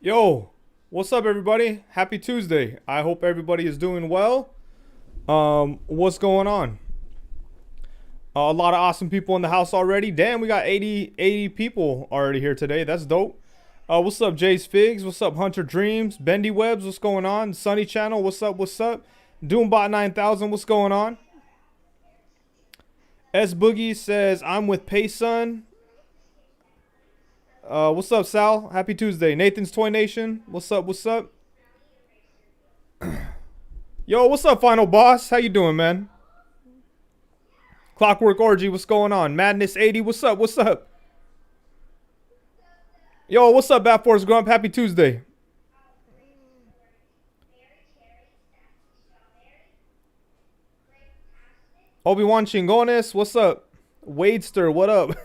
Yo, what's up, everybody? Happy Tuesday. I hope everybody is doing well. What's going on? A lot of awesome people in the house already. Damn, we got 80 people already here today. That's dope. What's up, Jay's Figs? What's up, Hunter Dreams? Bendy Webs, what's going on? Sunny Channel, what's up? What's up? Doombot 9000, what's going on? S Boogie says, I'm with Payson. What's up, Sal? Happy Tuesday. Nathan's Toy Nation. What's up? What's up? Yo, what's up, Final Boss? How you doing, man? Clockwork Orgy, what's going on? Madness 80, what's up? What's up? Yo, what's up, Bat Force Grump? Happy Tuesday. Obi-Wan Chingones, what's up? Wadester, what up?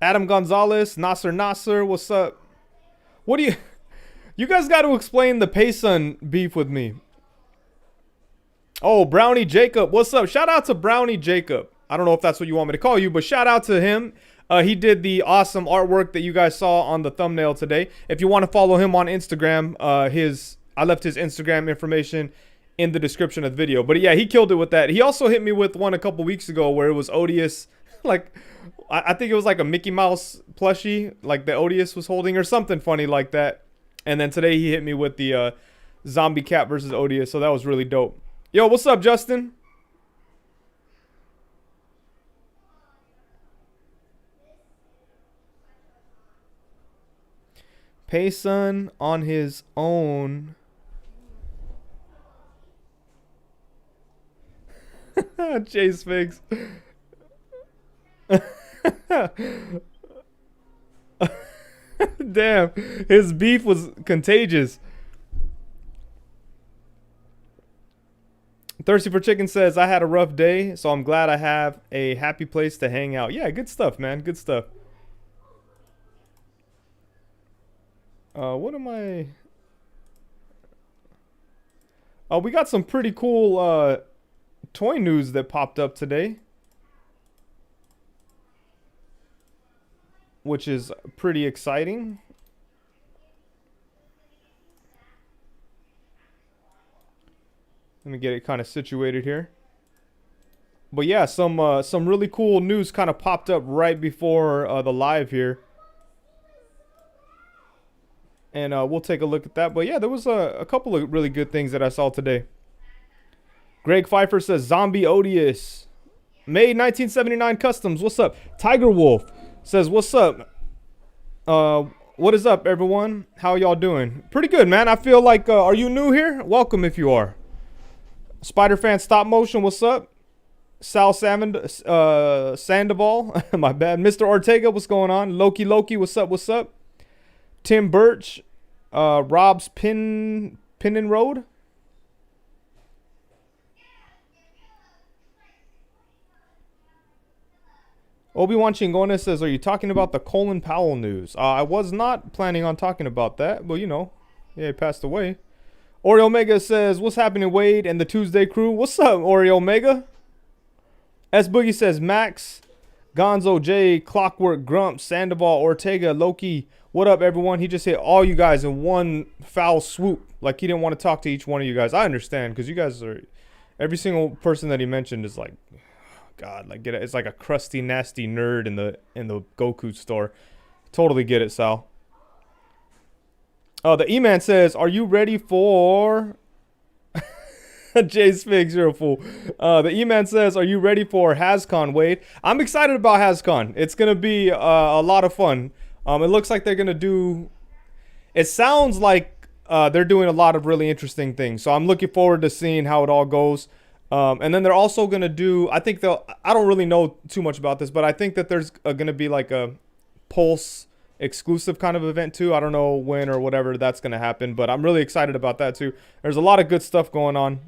Adam Gonzalez, Nasser, what's up? What do you... You guys got to explain the Payson beef with me. Oh, Brownie Jacob, what's up? Shout out to Brownie Jacob. I don't know if that's what you want me to call you, but shout out to him. He did the awesome artwork that you guys saw on the thumbnail today. If you want to follow him on Instagram, I left his Instagram information in the description of the video. But yeah, he killed it with that. He also hit me with one a couple weeks ago where it was Odious. Like, I think it was like a Mickey Mouse plushie, like the Odious was holding or something funny like that. And then today he hit me with the Zombie Cat versus Odious. So that was really dope. Yo, what's up, Justin? Payson on his own. Chase Figs. Damn, his beef was contagious. Thirsty for Chicken says, I had a rough day, so I'm glad I have a happy place to hang out. Yeah, good stuff, man. Good stuff. What am I... we got some pretty cool toy news that popped up today, which is pretty exciting. Let me get it kind of situated here. But yeah, some really cool news kind of popped up right before the live here. And we'll take a look at that. But yeah, there was a couple of really good things that I saw today. Greg Pfeiffer says, Zombie Odious. Made 1979 Customs. What's up? Tiger Wolf says, what's up? What is up, everyone? How y'all doing? Pretty good, man. I feel like, are you new here? Welcome if you are. Spider Fan Stop Motion, what's up? Sal Sandoval, my bad. Mr. Ortega, what's going on? Loki, what's up? What's up? Tim Birch, Rob's Pin and Road. Obi-Wan Chingones says, are you talking about the Colin Powell news? I was not planning on talking about that, but you know, yeah, he passed away. Oreo Omega says, what's happening, Wade and the Tuesday crew? What's up, Oreo Omega? S Boogie says, Max, Gonzo J, Clockwork Grump, Sandoval, Ortega, Loki. What up, everyone? He just hit all you guys in one foul swoop. Like he didn't want to talk to each one of you guys. I understand, because you guys are... Every single person that he mentioned is like... God, like get it. It's like a crusty, nasty nerd in the Goku store. Totally get it, Sal. Oh, the E-Man says, are you ready for... Jay Spigs, you're a fool. The E-Man says, are you ready for HasCon, Wade? I'm excited about HasCon. It's going to be a lot of fun. It looks like they're going to do... It sounds like they're doing a lot of really interesting things. So I'm looking forward to seeing how it all goes. And then they're also going to do... I think they'll... I don't really know too much about this, but I think that there's going to be like a Pulse exclusive kind of event too. I don't know when or whatever that's going to happen, but I'm really excited about that too. There's a lot of good stuff going on.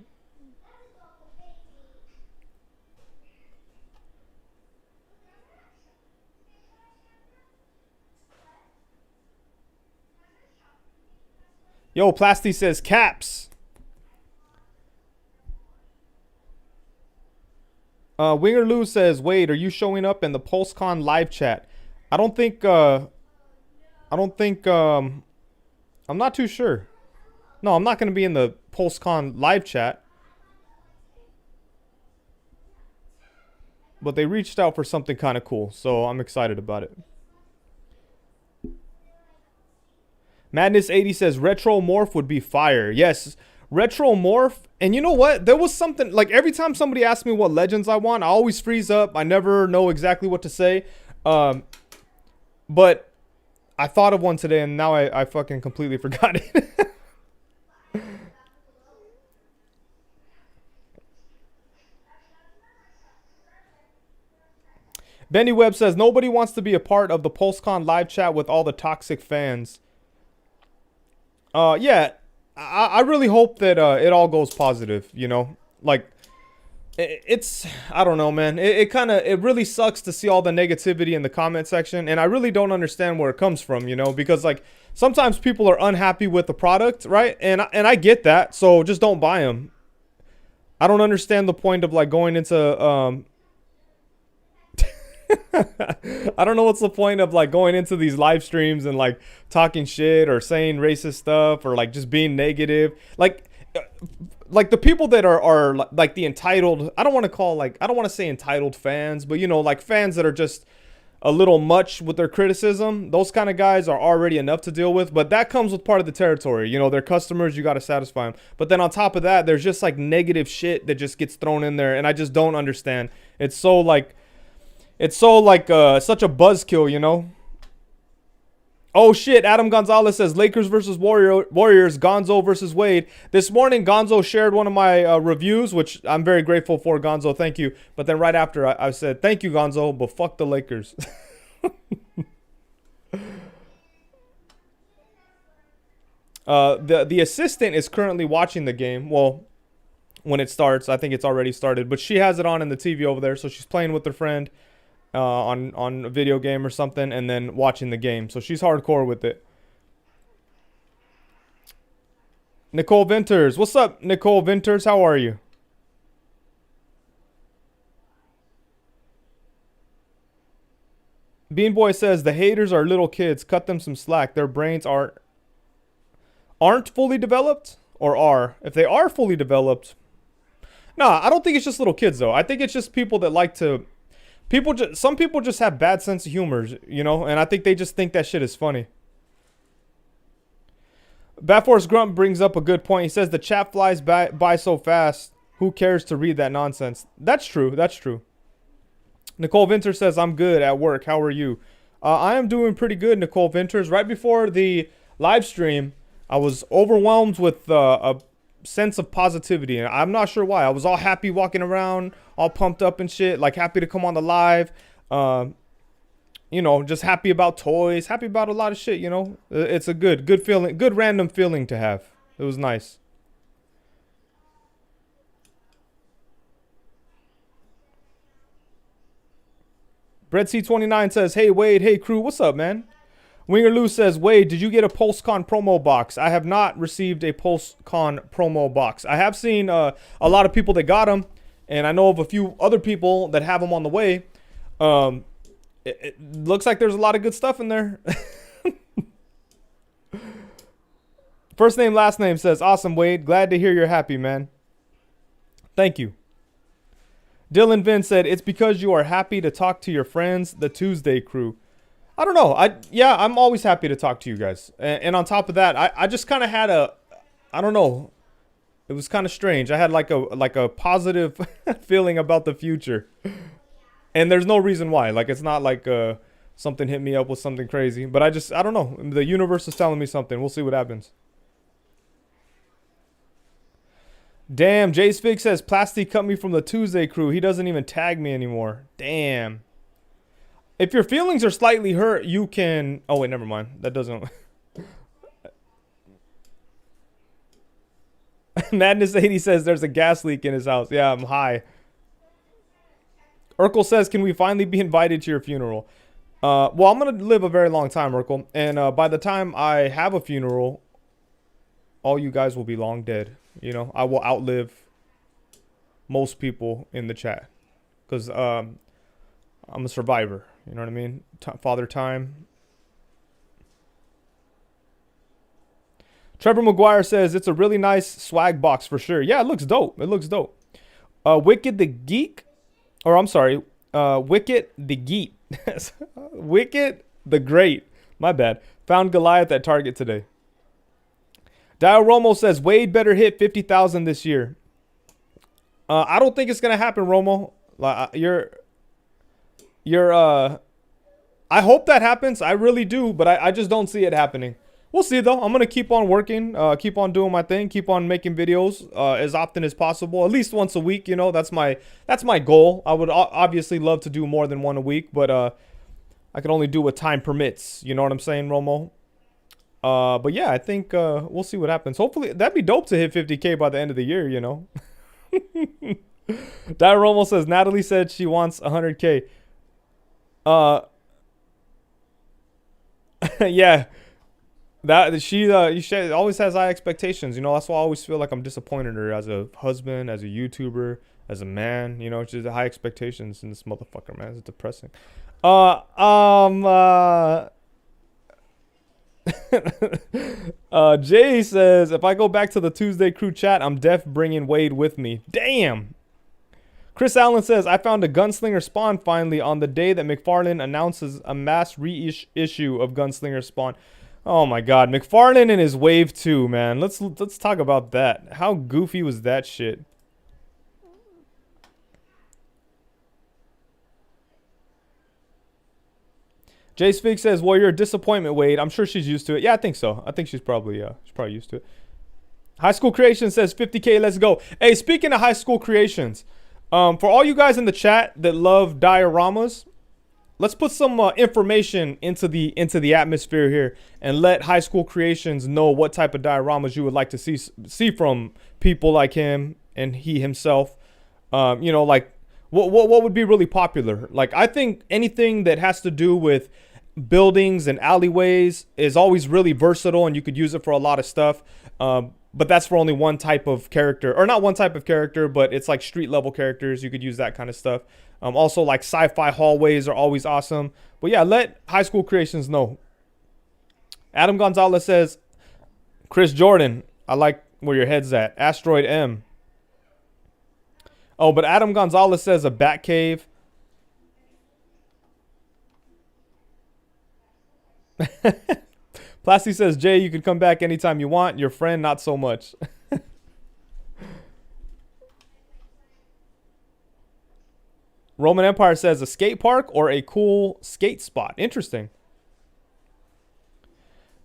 Yo, Plasty says caps. Winger Lou says, Wade, are you showing up in the PulseCon live chat? I don't think I don't think, I'm not too sure. No, I'm not going to be in the PulseCon live chat. But they reached out for something kind of cool, so I'm excited about it. Madness80 says Retro Morph would be fire. Yes, Retro Morph. And you know what? There was something, like every time somebody asks me what legends I want, I always freeze up. I never know exactly what to say. But I thought of one today, and now I fucking completely forgot it. Benny Webb says, nobody wants to be a part of the PulseCon live chat with all the toxic fans. Yeah, I really hope that it all goes positive, you know? Like, it's, I don't know, man. It really sucks to see all the negativity in the comment section, and I really don't understand where it comes from, you know? Because, like, sometimes people are unhappy with the product, right? And I get that, so just don't buy them. I don't understand the point of, like, going into, I don't know what's the point of like going into these live streams and like talking shit or saying racist stuff or like just being negative. Like the people that are like the entitled, I don't want to say entitled fans, but you know, like fans that are just a little much with their criticism. Those kind of guys are already enough to deal with, but that comes with part of the territory. You know, they're customers, you got to satisfy them. But then on top of that, there's just like negative shit that just gets thrown in there, and I just don't understand. It's so like such a buzzkill, you know? Oh shit, Adam Gonzalez says Lakers versus Warriors, Gonzo versus Wade. This morning, Gonzo shared one of my reviews, which I'm very grateful for, Gonzo. Thank you. But then right after, I said, thank you, Gonzo, but fuck the Lakers. The assistant is currently watching the game. Well, when it starts, I think it's already started. But she has it on in the TV over there, so she's playing with her friend. On a video game or something, and then watching the game. So she's hardcore with it. Nicole Vinters. What's up, Nicole Vinters? How are you? Bean Boy says the haters are little kids. Cut them some slack. Their brains aren't fully developed, or are. If they are fully developed, nah, I don't think it's just little kids though. I think it's just people that like to. Some people just have bad sense of humor, you know, and I think they just think that shit is funny. Bad Force Grunt brings up a good point. He says the chat flies by so fast. Who cares to read that nonsense? That's true. That's true. Nicole Vinters says, I'm good at work. How are you? I am doing pretty good, Nicole Vinters. Right before the live stream, I was overwhelmed with a sense of positivity, and I'm not sure why. I was all happy walking around, all pumped up and shit, like happy to come on the live, you know, just happy about toys, happy about a lot of shit, you know. It's a good feeling, good random feeling to have. It was nice. BreadC29 says, hey Wade, hey crew, what's up, man? Winger Lou says, Wade, did you get a PulseCon promo box? I have not received a PulseCon promo box. I have seen a lot of people that got them, and I know of a few other people that have them on the way. It looks like there's a lot of good stuff in there. First name, last name says, awesome, Wade. Glad to hear you're happy, man. Thank you. Dylan Vin said, it's because you are happy to talk to your friends, the Tuesday crew. I don't know. I'm always happy to talk to you guys. And on top of that, I just kind of had I don't know. It was kind of strange. I had like a positive feeling about the future. And there's no reason why. Like, it's not like something hit me up with something crazy. But I don't know. The universe is telling me something. We'll see what happens. Damn, Jay's Fig says, Plasty cut me from the Tuesday crew. He doesn't even tag me anymore. Damn. If your feelings are slightly hurt, you can... Oh, wait, never mind. That doesn't... Madness80 says there's a gas leak in his house. Yeah, I'm high. Urkel says, can we finally be invited to your funeral? Well, I'm going to live a very long time, Urkel. And by the time I have a funeral, all you guys will be long dead. You know, I will outlive most people in the chat. Because I'm a survivor. You know what I mean? Father Time. Trevor McGuire says it's a really nice swag box for sure. Yeah, it looks dope. It looks dope. Wicked the Geek, or I'm sorry, Wicked the Geek. Wicked the Great. My bad. Found Goliath at Target today. Dio Romo says Wade better hit 50,000 this year. I don't think it's gonna happen, Romo. I hope that happens. I really do, but I just don't see it happening. We'll see though. I'm gonna keep on working, keep on doing my thing, keep on making videos as often as possible, at least once a week. You know, that's my goal. I would obviously love to do more than one a week, but I can only do what time permits. You know what I'm saying, Romo? But yeah, I think we'll see what happens. Hopefully, that'd be dope to hit 50K by the end of the year. You know. Di Romo says Natalie said she wants 100K. Yeah. That she always has high expectations, you know. That's why I always feel like I'm disappointed in her as a husband, as a YouTuber, as a man. You know, she's high expectations in this motherfucker, man. It's depressing. Jay says if I go back to the Tuesday crew chat, I'm def bringing Wade with me. Damn. Chris Allen says I found a Gunslinger Spawn finally on the day that McFarlane announces a mass reissue of Gunslinger Spawn. Oh my God, McFarlane and his Wave 2, man. Let's talk about that. How goofy was that shit? Jay Spig says, "Well, you're a disappointment, Wade." I'm sure she's used to it. Yeah, I think so. I think she's probably used to it. High School Creations says 50K. Let's go. Hey, speaking of High School Creations, for all you guys in the chat that love dioramas, let's put some information into the atmosphere here and let High School Creations know what type of dioramas you would like to see from people like him and he himself. You know, like what would be really popular? Like, I think anything that has to do with buildings and alleyways is always really versatile, and you could use it for a lot of stuff. But that's for only one type of character, or not one type of character, but it's like street level characters. You could use that kind of stuff. Also, like sci-fi hallways are always awesome. But yeah, let High School Creations know. Adam Gonzalez says, Chris Jordan, I like where your head's at. Asteroid M. Oh, but Adam Gonzalez says a bat cave. Plasty says, Jay, you can come back anytime you want. Your friend, not so much. Roman Empire says a skate park or a cool skate spot. Interesting.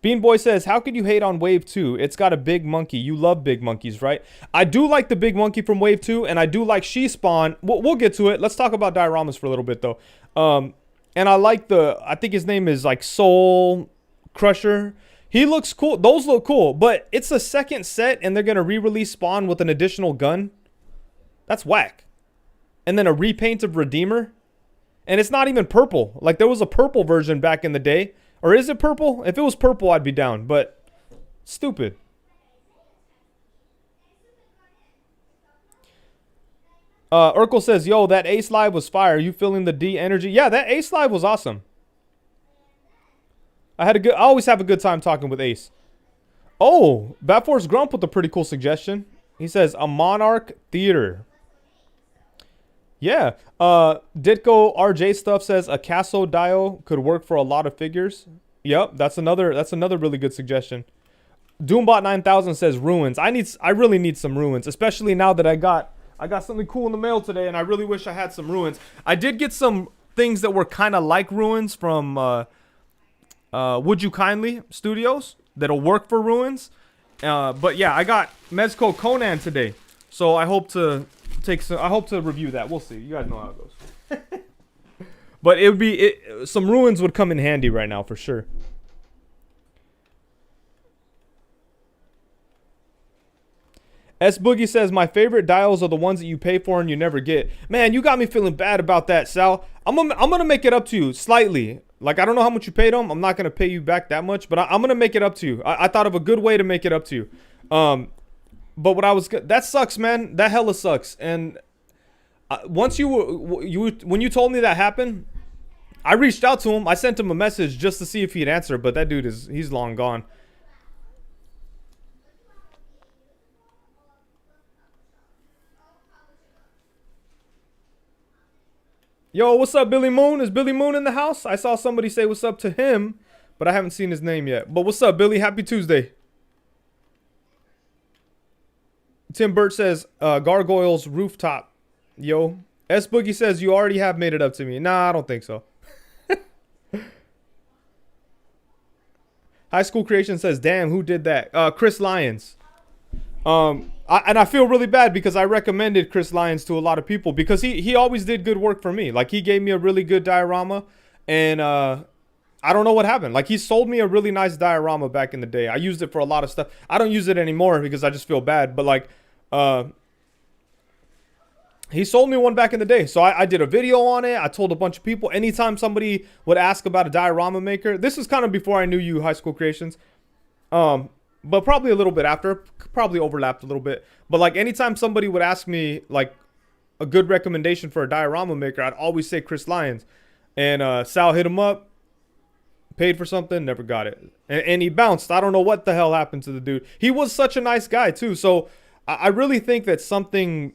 Bean Boy says, how could you hate on Wave 2? It's got a big monkey. You love big monkeys, right? I do like the big monkey from Wave 2, and I do like She Spawn. We'll get to it. Let's talk about dioramas for a little bit, though. And I like I think his name is like Soul Crusher. He looks cool. Those look cool, but it's a second set, and they're going to re-release Spawn with an additional gun. That's whack. And then a repaint of Redeemer. And it's not even purple. Like, there was a purple version back in the day. Or is it purple? If it was purple, I'd be down. But stupid. Urkel says, yo, that Ace Live was fire. You feeling the D energy? Yeah, that Ace Live was awesome. I always have a good time talking with Ace. Oh, Batforce Grump with a pretty cool suggestion. He says, a Monarch Theater. Yeah. Ditko RJ Stuff says a Casso Dio could work for a lot of figures. Yep, that's another really good suggestion. Doombot 9000 says ruins. I really need some ruins, especially now that I got something cool in the mail today, and I really wish I had some ruins. I did get some things that were kind of like ruins from Would You Kindly Studios that'll work for ruins. But yeah, I got Mezco Conan today, so I hope to review that. We'll see. You guys know how it goes. But it would be some ruins would come in handy right now for sure. S Boogie says my favorite dials are the ones that you pay for and you never get. Man, you got me feeling bad about that, Sal. I'm gonna make it up to you slightly. Like, I don't know how much you paid them. I'm not gonna pay you back that much, but I'm gonna make it up to you. I thought of a good way to make it up to you. But that sucks, man. That hella sucks. And once when you told me that happened, I reached out to him. I sent him a message just to see if he'd answer, but that dude he's long gone. Yo, what's up, Billy Moon? Is Billy Moon in the house? I saw somebody say what's up to him, but I haven't seen his name yet. But what's up, Billy? Happy Tuesday. Tim Burt says, Gargoyles Rooftop. Yo. S Boogie says, you already have made it up to me. Nah, I don't think so. High School Creation says, damn, who did that? Chris Lyons. And I feel really bad because I recommended Chris Lyons to a lot of people because he always did good work for me. Like, he gave me a really good diorama, and I don't know what happened. Like, he sold me a really nice diorama back in the day. I used it for a lot of stuff. I don't use it anymore because I just feel bad. But, like, he sold me one back in the day. So I did a video on it. I told a bunch of people. Anytime somebody would ask about a diorama maker, this is kind of before I knew you, High School Creations. But probably a little bit after. Probably overlapped a little bit. But, like, anytime somebody would ask me, like, a good recommendation for a diorama maker, I'd always say Chris Lyons. And Sal hit him up. Paid for something, never got it. And he bounced. I don't know what the hell happened to the dude. He was such a nice guy, too. So I really think that something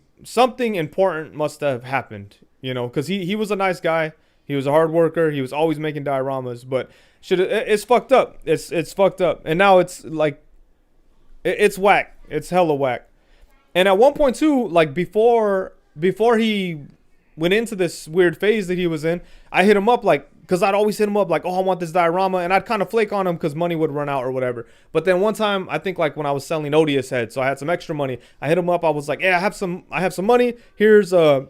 important must have happened, you know, because he was a nice guy. He was a hard worker. He was always making dioramas, but it's fucked up. It's fucked up. And now it's like, it's whack. It's hella whack. And at one point too, like before he went into this weird phase that he was in, I hit him up like, because I'd always hit him up like, oh, I want this diorama, and I'd kind of flake on him because money would run out or whatever. But then one time, I think like when I was selling Odious heads, so I had some extra money. I hit him up. I was like, yeah, I have some money. Here's you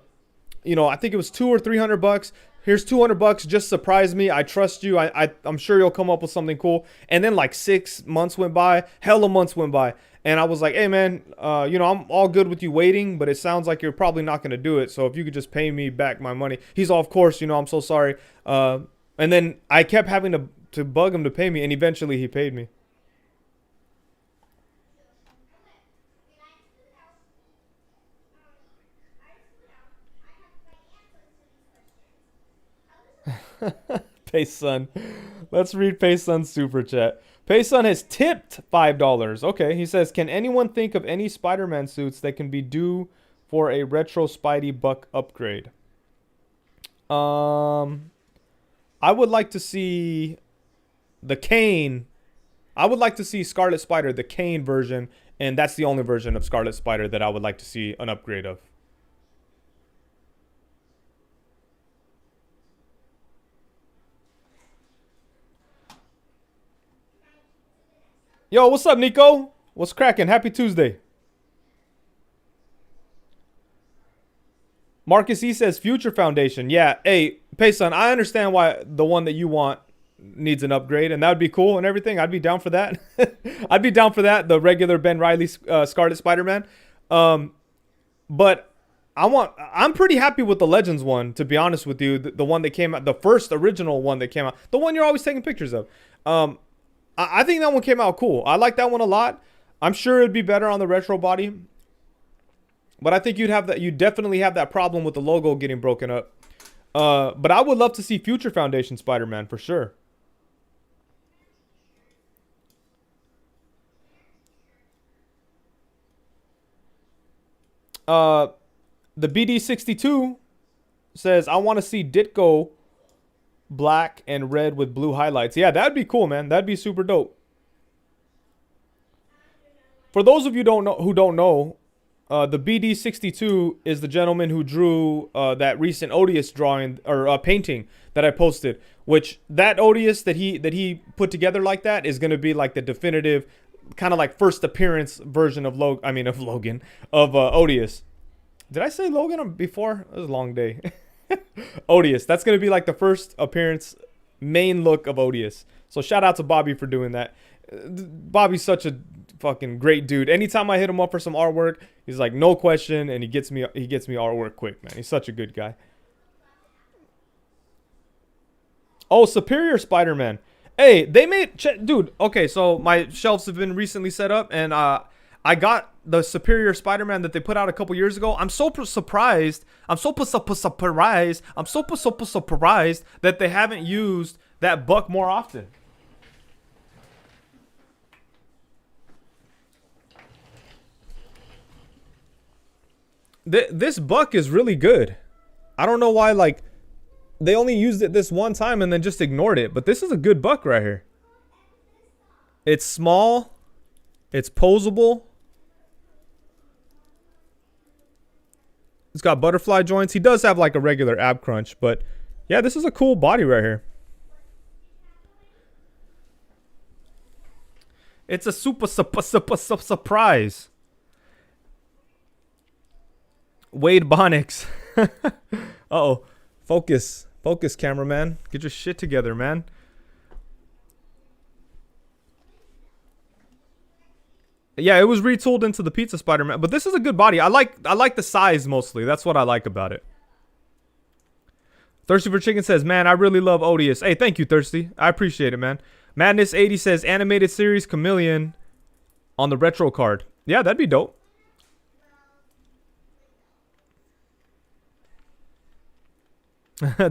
know, I think it was $200 or $300. Here's $200. Just surprise me. I trust you. I'm sure you'll come up with something cool. And then like 6 months went by. Hella months went by. And I was like, hey, man, you know, I'm all good with you waiting, but it sounds like you're probably not going to do it. So if you could just pay me back my money. He's all, of course, you know, I'm so sorry. And then I kept having to bug him to pay me, and eventually he paid me. Payson. Let's read Payson's super chat. Payson has tipped $5. Okay, he says, can anyone think of any Spider-Man suits that can be due for a retro Spidey Buck upgrade? I would like to see the Kane. I would like to see Scarlet Spider, the Kane version, and that's the only version of Scarlet Spider that I would like to see an upgrade of. Yo, what's up, Nico? What's cracking? Happy Tuesday. Marcus E says Future Foundation. Yeah, hey, Payson, I understand why the one that you want needs an upgrade, and that would be cool and everything. I'd be down for that. I'd be down for that, the regular Ben Reilly Scarlet Spider-Man. But I'm pretty happy with the Legends one, to be honest with you. The one that came out, the first original one that came out, the one you're always taking pictures of. I think that one came out cool. I like that one a lot. I'm sure it'd be better on the retro body. But I think you'd definitely have that problem with the logo getting broken up. But I would love to see Future Foundation Spider-Man for sure. The BD62 says, I want to see Ditko black and red with blue highlights. Yeah, that'd be cool, man. That'd be super dope. For those of you who don't know, the BD62 is the gentleman who drew that recent Odious drawing or painting that I posted. Which that Odious that he put together like that is gonna be like the definitive, kind of like first appearance version of Logan of Odious. Did I say Logan before? It was a long day. Odious. That's gonna be like the first appearance, main look of Odious. So shout out to Bobby for doing that. Bobby's such a fucking great dude. Anytime I hit him up for some artwork, he's like, no question, and he gets me artwork quick, man. He's such a good guy. Oh, Superior Spider-Man. Hey, they made dude. Okay, so my shelves have been recently set up, and I got the Superior Spider-Man that they put out a couple years ago. I'm so surprised. I'm so surprised. I'm so surprised that they haven't used that Buck more often. This Buck is really good. I don't know why, like, they only used it this one time and then just ignored it. But this is a good buck right here. It's small. It's posable. It's got butterfly joints. He does have like a regular ab crunch, but yeah, this is a cool body right here. It's a super surprise. Wade Bonix. Uh-oh. Focus. Focus, cameraman. Get your shit together, man. Yeah, it was retooled into the Pizza Spider-Man, but this is a good body. I like the size mostly. That's what I like about it. Thirsty for Chicken says, man, I really love Odious. Hey, thank you, Thirsty. I appreciate it, man. Madness 80 says, animated series Chameleon on the retro card. Yeah, that'd be dope.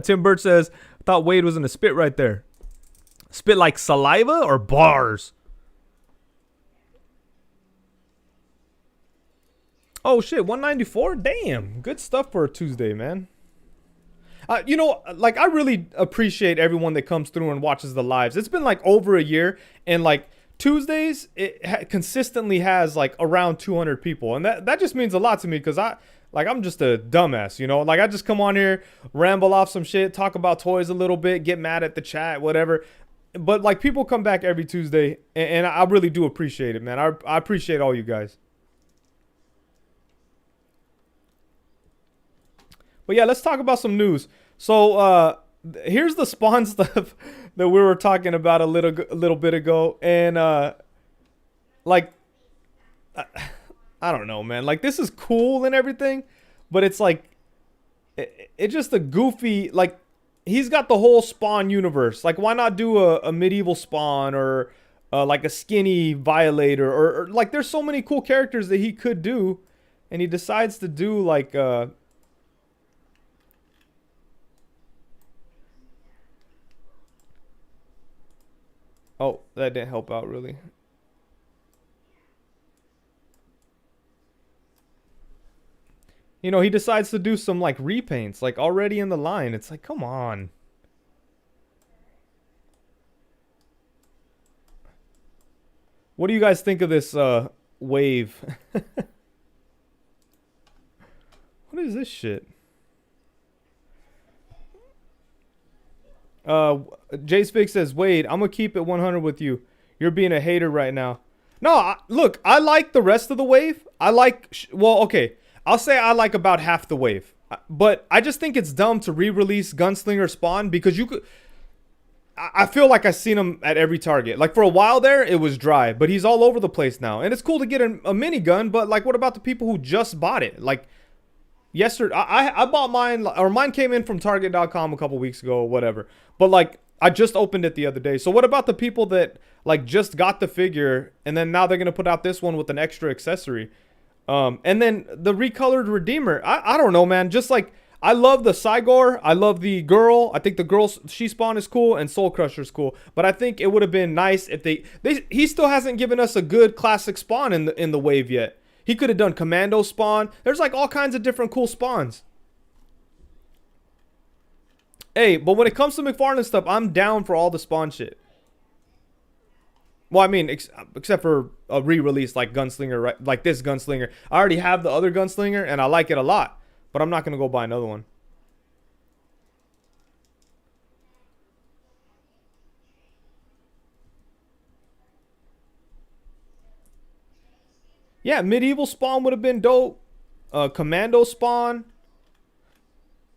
Tim Burt says, I thought Wade was gonna spit right there. Spit like saliva or bars? Oh shit, 194? Damn, good stuff for a Tuesday, man. You know, like, I really appreciate everyone that comes through and watches the lives. It's been like over a year, and like Tuesdays, it consistently has like around 200 people, and that just means a lot to me, because I'm just a dumbass, you know? Like, I just come on here, ramble off some shit, talk about toys a little bit, get mad at the chat, whatever. But like, people come back every Tuesday, and I really do appreciate it, man. I appreciate all you guys. But yeah, let's talk about some news. So here's the Spawn stuff that we were talking about a little bit ago, and like, I don't know, man. Like, this is cool and everything, but it's like, it's just a goofy, like, he's got the whole Spawn universe. Like, why not do a medieval Spawn, or like a skinny Violator, or like, there's so many cool characters that he could do, and he decides to do like oh, that didn't help out really. You know, he decides to do some like repaints, like already in the line. It's like, come on. What do you guys think of this wave? What is this shit? Jay Spig says, Wade, I'm gonna keep it 100 with you. You're being a hater right now. No, look, I like the rest of the wave. I like, well, okay, I'll say I like about half the wave. But I just think it's dumb to re-release Gunslinger Spawn, because you could, I feel like I've seen him at every Target. Like, for a while there, it was dry, but he's all over the place now. And it's cool to get a minigun, but like, what about the people who just bought it? Like, yesterday, I bought mine, or mine came in from Target.com a couple weeks ago or whatever. But like, I just opened it the other day. So what about the people that like just got the figure, and then now they're going to put out this one with an extra accessory? And then the recolored Redeemer. I don't know, man. Just like, I love the Cygor. I love the girl. I think the girl, she Spawn is cool, and Soul Crusher's cool. But I think it would have been nice if he still hasn't given us a good classic Spawn in the wave yet. He could have done Commando Spawn. There's like all kinds of different cool Spawns. Hey, but when it comes to McFarlane stuff, I'm down for all the Spawn shit. Well, I mean, except for a re-release like Gunslinger, right? Like this Gunslinger. I already have the other Gunslinger, and I like it a lot. But I'm not going to go buy another one. Yeah, Medieval Spawn would have been dope. Commando Spawn.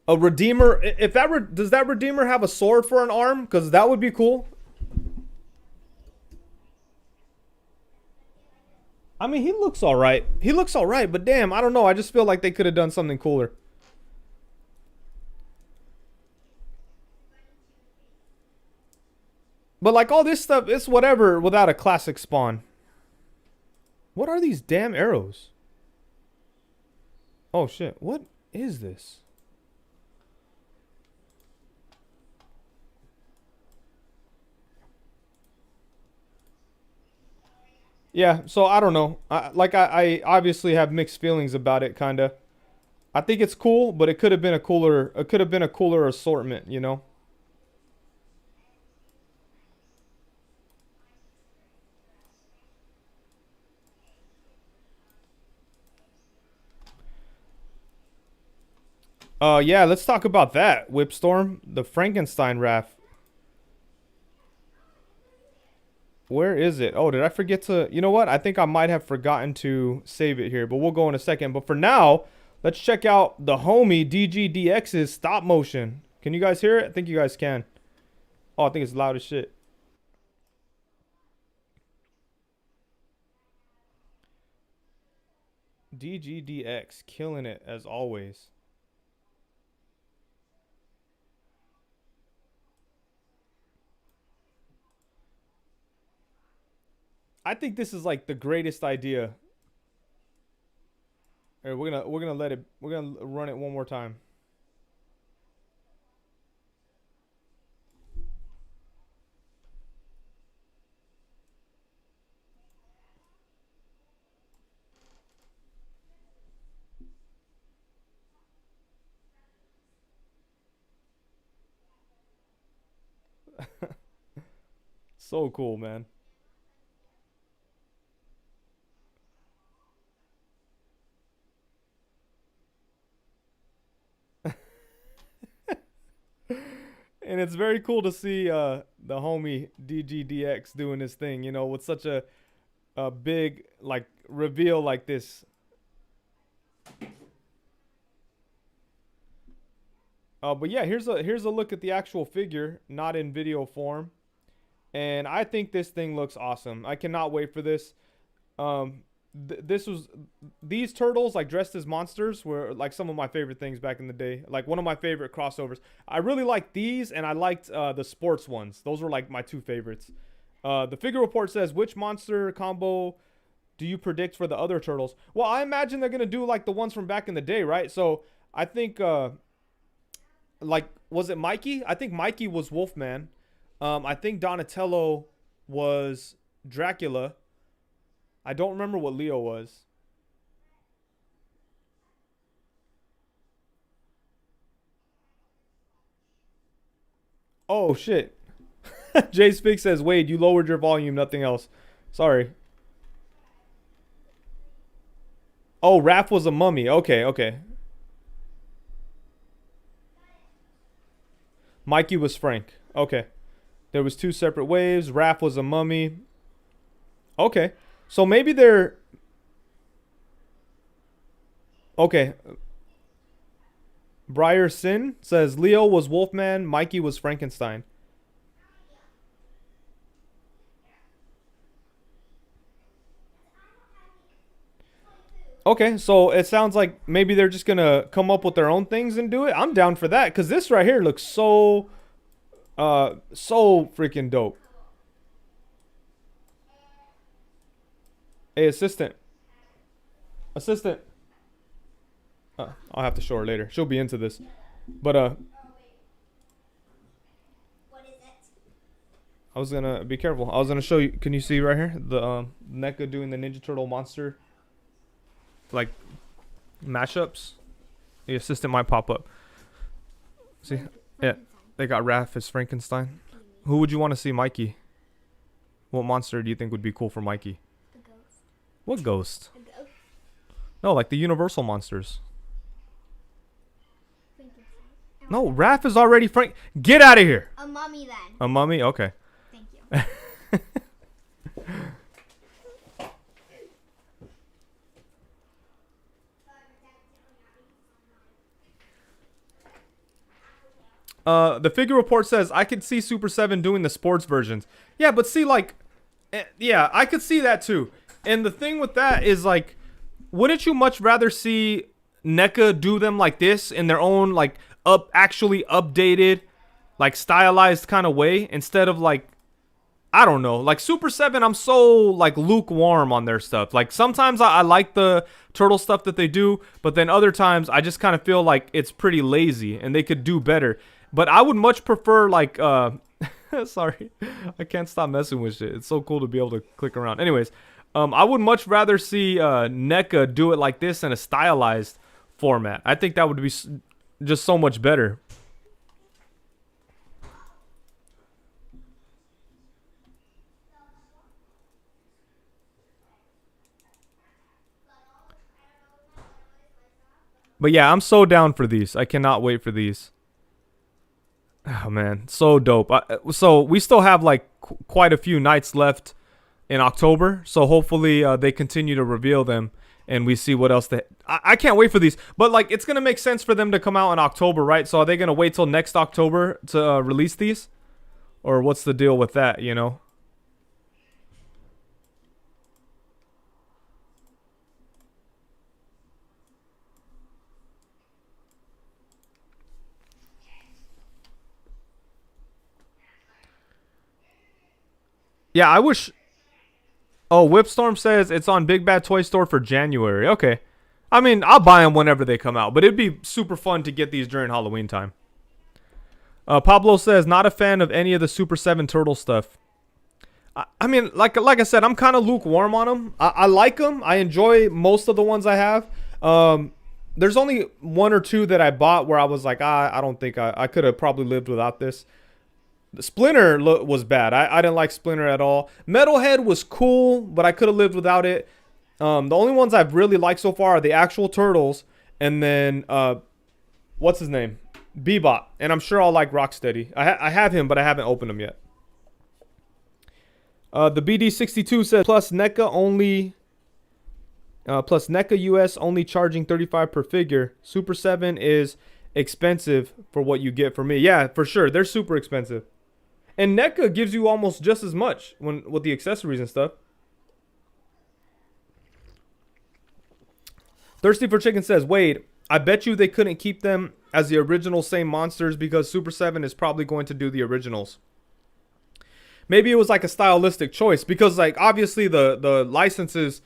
A Redeemer. If that does that Redeemer have a sword for an arm? Because that would be cool. I mean, he looks alright. He looks alright, but damn, I don't know. I just feel like they could have done something cooler. But like, all this stuff, it's whatever without a classic Spawn. What are these damn arrows? Oh shit, what is this? Yeah, so I don't know. I obviously have mixed feelings about it, kinda. I think it's cool, but it could have been a cooler. It could have been a cooler assortment, you know. Yeah, let's talk about that. Whipstorm, the Frankenstein raft. Where is it? Oh, did I forget to? You know what? I think I might have forgotten to save it here, but we'll go in a second. But for now, let's check out the homie DGDX's stop motion. Can you guys hear it? I think you guys can. Oh, I think it's loud as shit. DGDX killing it as always. I think this is like the greatest idea. All right, we're gonna let it. We're gonna run it one more time. So cool, man. And it's very cool to see the homie DGDX doing his thing, you know, with such a big like reveal like this. But yeah, here's a look at the actual figure, not in video form, and I think this thing looks awesome. I cannot wait for this. Um, this was these turtles like dressed as monsters were like some of my favorite things back in the day. Like one of my favorite crossovers. I really liked these, and I liked the sports ones. Those were like my two favorites. The figure report says, which monster combo do you predict for the other turtles? Well, I imagine they're gonna do like the ones from back in the day, right? So I think like was it Mikey? I think Mikey was Wolfman. I think Donatello was Dracula. I don't remember what Leo was. Oh shit. Jay Spig says, Wade, you lowered your volume, nothing else. Sorry. Oh, Raph was a mummy. Okay, okay. Mikey was Frank. Okay. There was two separate waves. Raph was a mummy. Okay. So maybe they're okay. Briar Sin says Leo was Wolfman, Mikey was Frankenstein. Okay, so it sounds like maybe they're just gonna come up with their own things and do it. I'm down for that because this right here looks so freaking dope. Hey, assistant. I'll have to show her later. She'll be into this, but I was gonna be careful. I was gonna show you. Can you see right here the NECA doing the Ninja Turtle monster like mashups? The assistant might pop up. See, yeah, they got Raph as Frankenstein. Who would you want to see Mikey? What monster do you think would be cool for Mikey? The ghost. What ghost? A ghost. No, like the Universal monsters. Frankenstein. No, Raph is already Frank. Get out of here. A mummy then. A mummy? Okay. Thank you. The figure report says I could see Super 7 doing the sports versions. Yeah, but see, like, yeah, I could see that too. And the thing with that is, like, wouldn't you much rather see NECA do them like this in their own, like, actually updated, like, stylized kind of way instead of, like, I don't know, like Super 7, I'm so like lukewarm on their stuff. Like sometimes I like the turtle stuff that they do, but then other times I just kind of feel like it's pretty lazy and they could do better. But I would much prefer like sorry, I can't stop messing with shit. It's so cool to be able to click around. Anyways, I would much rather see NECA do it like this in a stylized format. I think that would be just so much better. But yeah, I'm so down for these. I cannot wait for these. Oh man, so dope. So we still have like quite a few nights left in October. So hopefully they continue to reveal them and we see what else they. I can't wait for these. But like, it's gonna make sense for them to come out in October, right? So are they gonna wait till next October to release these, or what's the deal with that? You know. Yeah, I wish. Oh, Whipstorm says it's on Big Bad Toy Store for January. Okay. I mean, I'll buy them whenever they come out, but it'd be super fun to get these during Halloween time. Pablo says, not a fan of any of the Super 7 Turtle stuff. I mean, like I said, I'm kind of lukewarm on them. I like them. I enjoy most of the ones I have. There's only one or two that I bought where I was like, I don't think I could have probably lived without this. Splinter was bad. I didn't like Splinter at all. Metalhead was cool, but I could have lived without it. The only ones I've really liked so far are the actual Turtles, and then what's his name? Bebop. And I'm sure I'll like Rocksteady. I have him, but I haven't opened him yet. The BD62 says plus NECA only. Plus NECA US only charging $35 per figure. Super 7 is expensive for what you get for me. Yeah, for sure. They're super expensive. And NECA gives you almost just as much with the accessories and stuff. Thirsty for Chicken says, Wade, I bet you they couldn't keep them as the original same monsters because Super 7 is probably going to do the originals. Maybe it was like a stylistic choice because like obviously the licenses,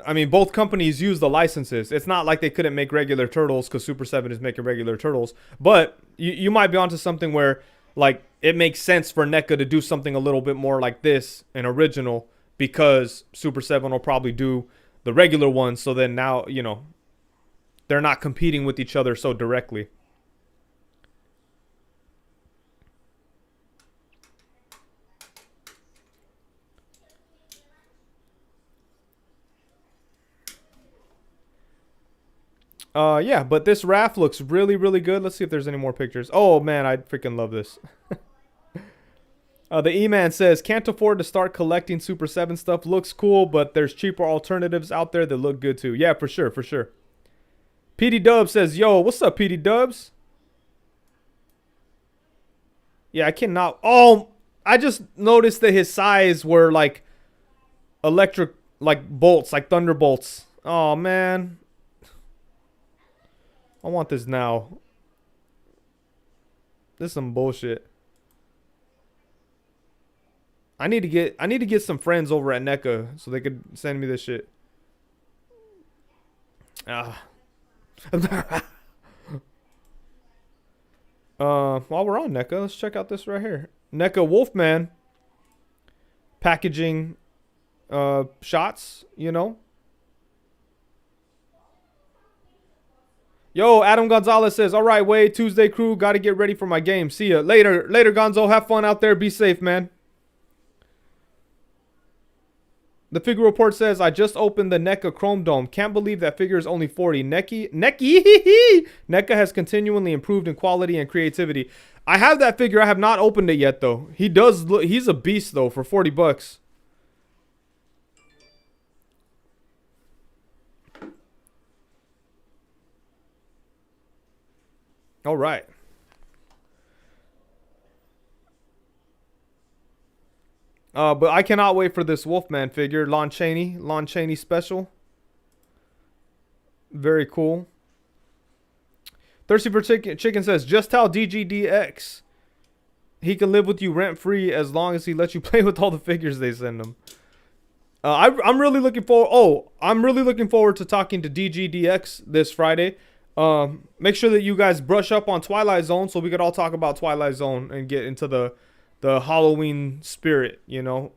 I mean both companies use the licenses. It's not like they couldn't make regular Turtles because Super 7 is making regular Turtles. But you might be onto something where like it makes sense for NECA to do something a little bit more like this, an original, because Super 7 will probably do the regular ones. So then now, you know, they're not competing with each other so directly. Yeah, but this raft looks really, really good. Let's see if there's any more pictures. Oh, man, I freaking love this. The E-Man says, can't afford to start collecting Super 7 stuff. Looks cool, but there's cheaper alternatives out there that look good, too. Yeah, for sure, for sure. PD Dubs says, yo, what's up, PD Dubs? Yeah, I cannot. Oh, I just noticed that his size were, like, electric, like, bolts, like thunderbolts. Oh, man. I want this now. This is some bullshit. I need to get some friends over at NECA so they could send me this shit. While we're on NECA, let's check out this right here. NECA Wolfman packaging shots, you know. Yo, Adam Gonzalez says, all right, Wade, Tuesday crew, got to get ready for my game. See ya. Later, Gonzo. Have fun out there. Be safe, man. The figure report says, I just opened the NECA Chrome Dome. Can't believe that figure is only 40. NECA has continually improved in quality and creativity. I have that figure. I have not opened it yet, though. He does look, he's a beast, though, for 40 bucks. All right. But I cannot wait for this Wolfman figure. Lon Chaney special. Very cool. Thirsty for Chicken says, just tell DGDX he can live with you rent free as long as he lets you play with all the figures they send him. I'm really looking forward. Oh, I'm really looking forward to talking to DGDX this Friday. Make sure that you guys brush up on Twilight Zone so we could all talk about Twilight Zone and get into the Halloween spirit, you know.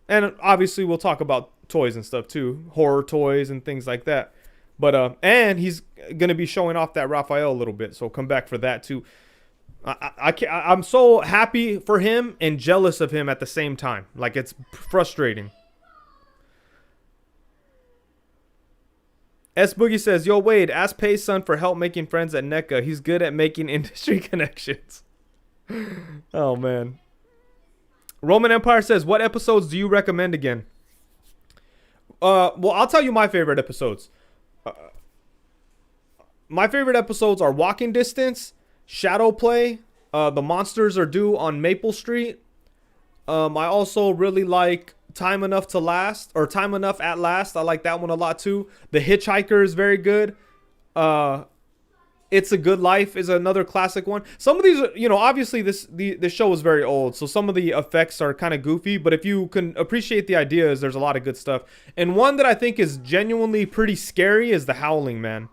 And obviously we'll talk about toys and stuff too, horror toys and things like that. But and he's gonna be showing off that Raphael a little bit, so come back for that too. I'm so happy for him and jealous of him at the same time. Like, it's frustrating. S Boogie says, "Yo Wade, ask Pay's son for help making friends at NECA. He's good at making industry connections." Oh man. Roman Empire says, "What episodes do you recommend again?" Well, I'll tell you my favorite episodes. My favorite episodes are Walking Distance, Shadow Play, The Monsters Are Due on Maple Street. I also really like Time Enough to Last, or Time Enough at Last. I like that one a lot too. The Hitchhiker is very good. It's a Good Life is another classic one. Some of these, obviously this show is very old, so some of the effects are kind of goofy, but if you can appreciate the ideas, there's a lot of good stuff. And one that I think is genuinely pretty scary is The Howling, man.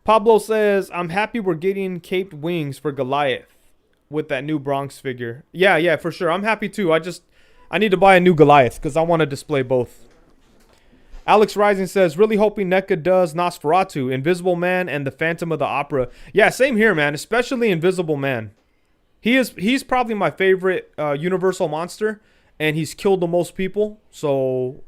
Pablo says, "I'm happy we're getting caped wings for Goliath with that new Bronx figure." Yeah, for sure. I'm happy too. I need to buy a new Goliath because I want to display both. Alex Rising says, "Really hoping NECA does Nosferatu, Invisible Man, and the Phantom of the Opera." Yeah, same here, man. Especially Invisible Man. He's probably my favorite Universal monster, and he's killed the most people. So,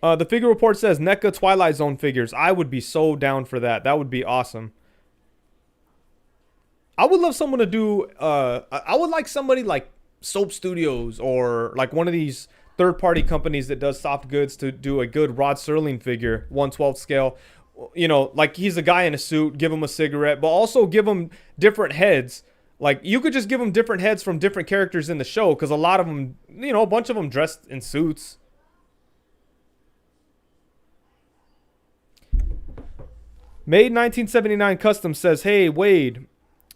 The figure report says NECA Twilight Zone figures. I would be so down for that. That would be awesome. I would love someone to do. I would like somebody like Soap Studios or like one of these third-party companies that does soft goods to do a good Rod Serling figure, 1/12 scale. Like he's a guy in a suit. Give him a cigarette, but also give him different heads. Like, you could just give him different heads from different characters in the show, because a lot of them, a bunch of them dressed in suits. Made 1979 Custom says, "Hey, Wade,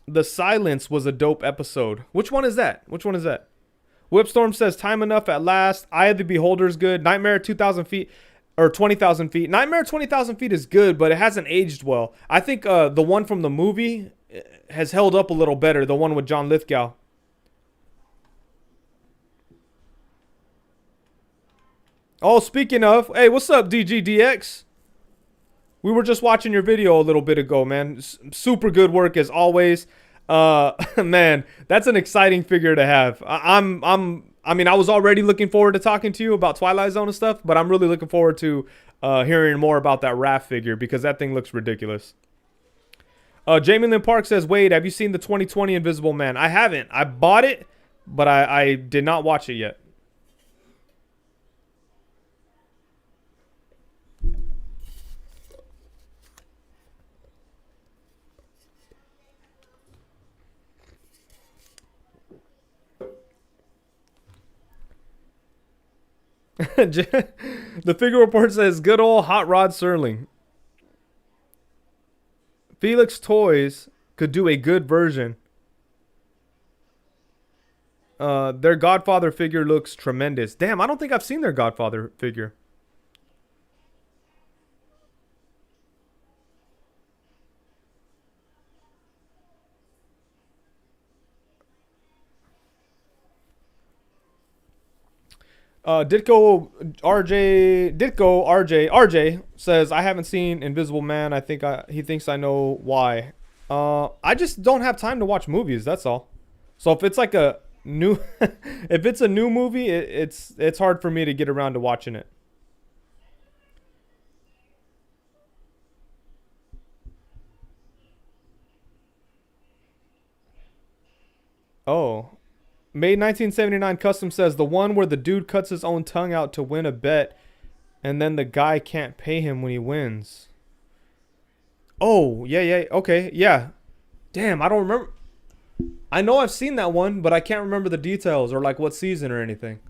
The Silence was a dope episode." Which one is that? Whipstorm says, "Time Enough at Last. Eye of the Beholder is good. Nightmare 2,000 feet or 20,000 feet. Nightmare 20,000 feet is good, but it hasn't aged well. I think the one from the movie has held up a little better. The one with John Lithgow." Oh, speaking of, hey, what's up, DGDX? We were just watching your video a little bit ago, man. Super good work as always. Man, that's an exciting figure to have. I was already looking forward to talking to you about Twilight Zone and stuff, but I'm really looking forward to hearing more about that Raph figure, because that thing looks ridiculous. Jamie Lynn Park says, "Wade, have you seen the 2020 Invisible Man?" I haven't. I bought it, but I did not watch it yet. The figure report says, "Good old Hot Rod Serling. Felix Toys could do a good version. Their Godfather figure looks tremendous." Damn, I don't think I've seen their Godfather figure. Ditko RJ says, "I haven't seen Invisible Man. He thinks I know why. I just don't have time to watch movies. That's all. So if it's like a new, if it's a new movie, it's hard for me to get around to watching it." Oh. Made 1979 Custom says, "The one where the dude cuts his own tongue out to win a bet, and then the guy can't pay him when he wins." Oh, yeah, okay, yeah. Damn, I don't remember. I know I've seen that one, but I can't remember the details or like what season or anything.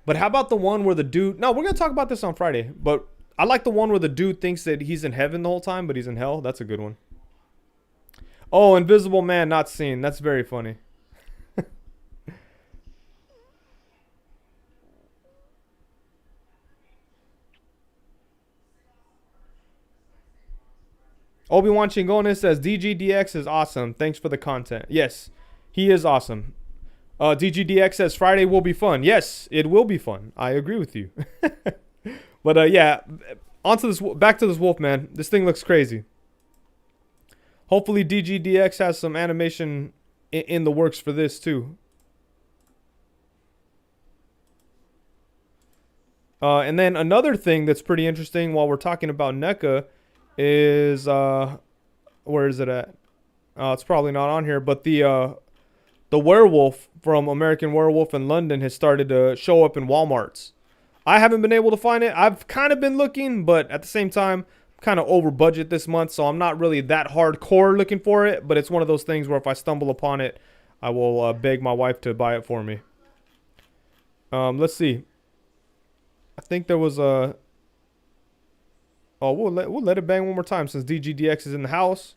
But how about the one where the dude... No, we're going to talk about this on Friday, but I like the one where the dude thinks that he's in heaven the whole time, but he's in hell. That's a good one. Oh, Invisible Man not seen. That's very funny. Obi-Wan Chingones says DGDX is awesome. Thanks for the content. Yes, he is awesome. DGDX says Friday will be fun. Yes, it will be fun. I agree with you. But yeah, onto this. Back to this wolf, man. This thing looks crazy. Hopefully DGDX has some animation in the works for this too. And then another thing that's pretty interesting while we're talking about NECA is where is it at? It's probably not on here, but the werewolf from American Werewolf in London has started to show up in Walmarts. I haven't been able to find it. I've kind of been looking, but at the same time, I'm kind of over budget this month, so I'm not really that hardcore looking for it. But it's one of those things where if I stumble upon it, I will beg my wife to buy it for me. Let's see. I think there was a. Oh, we'll let it bang one more time since DGDX is in the house.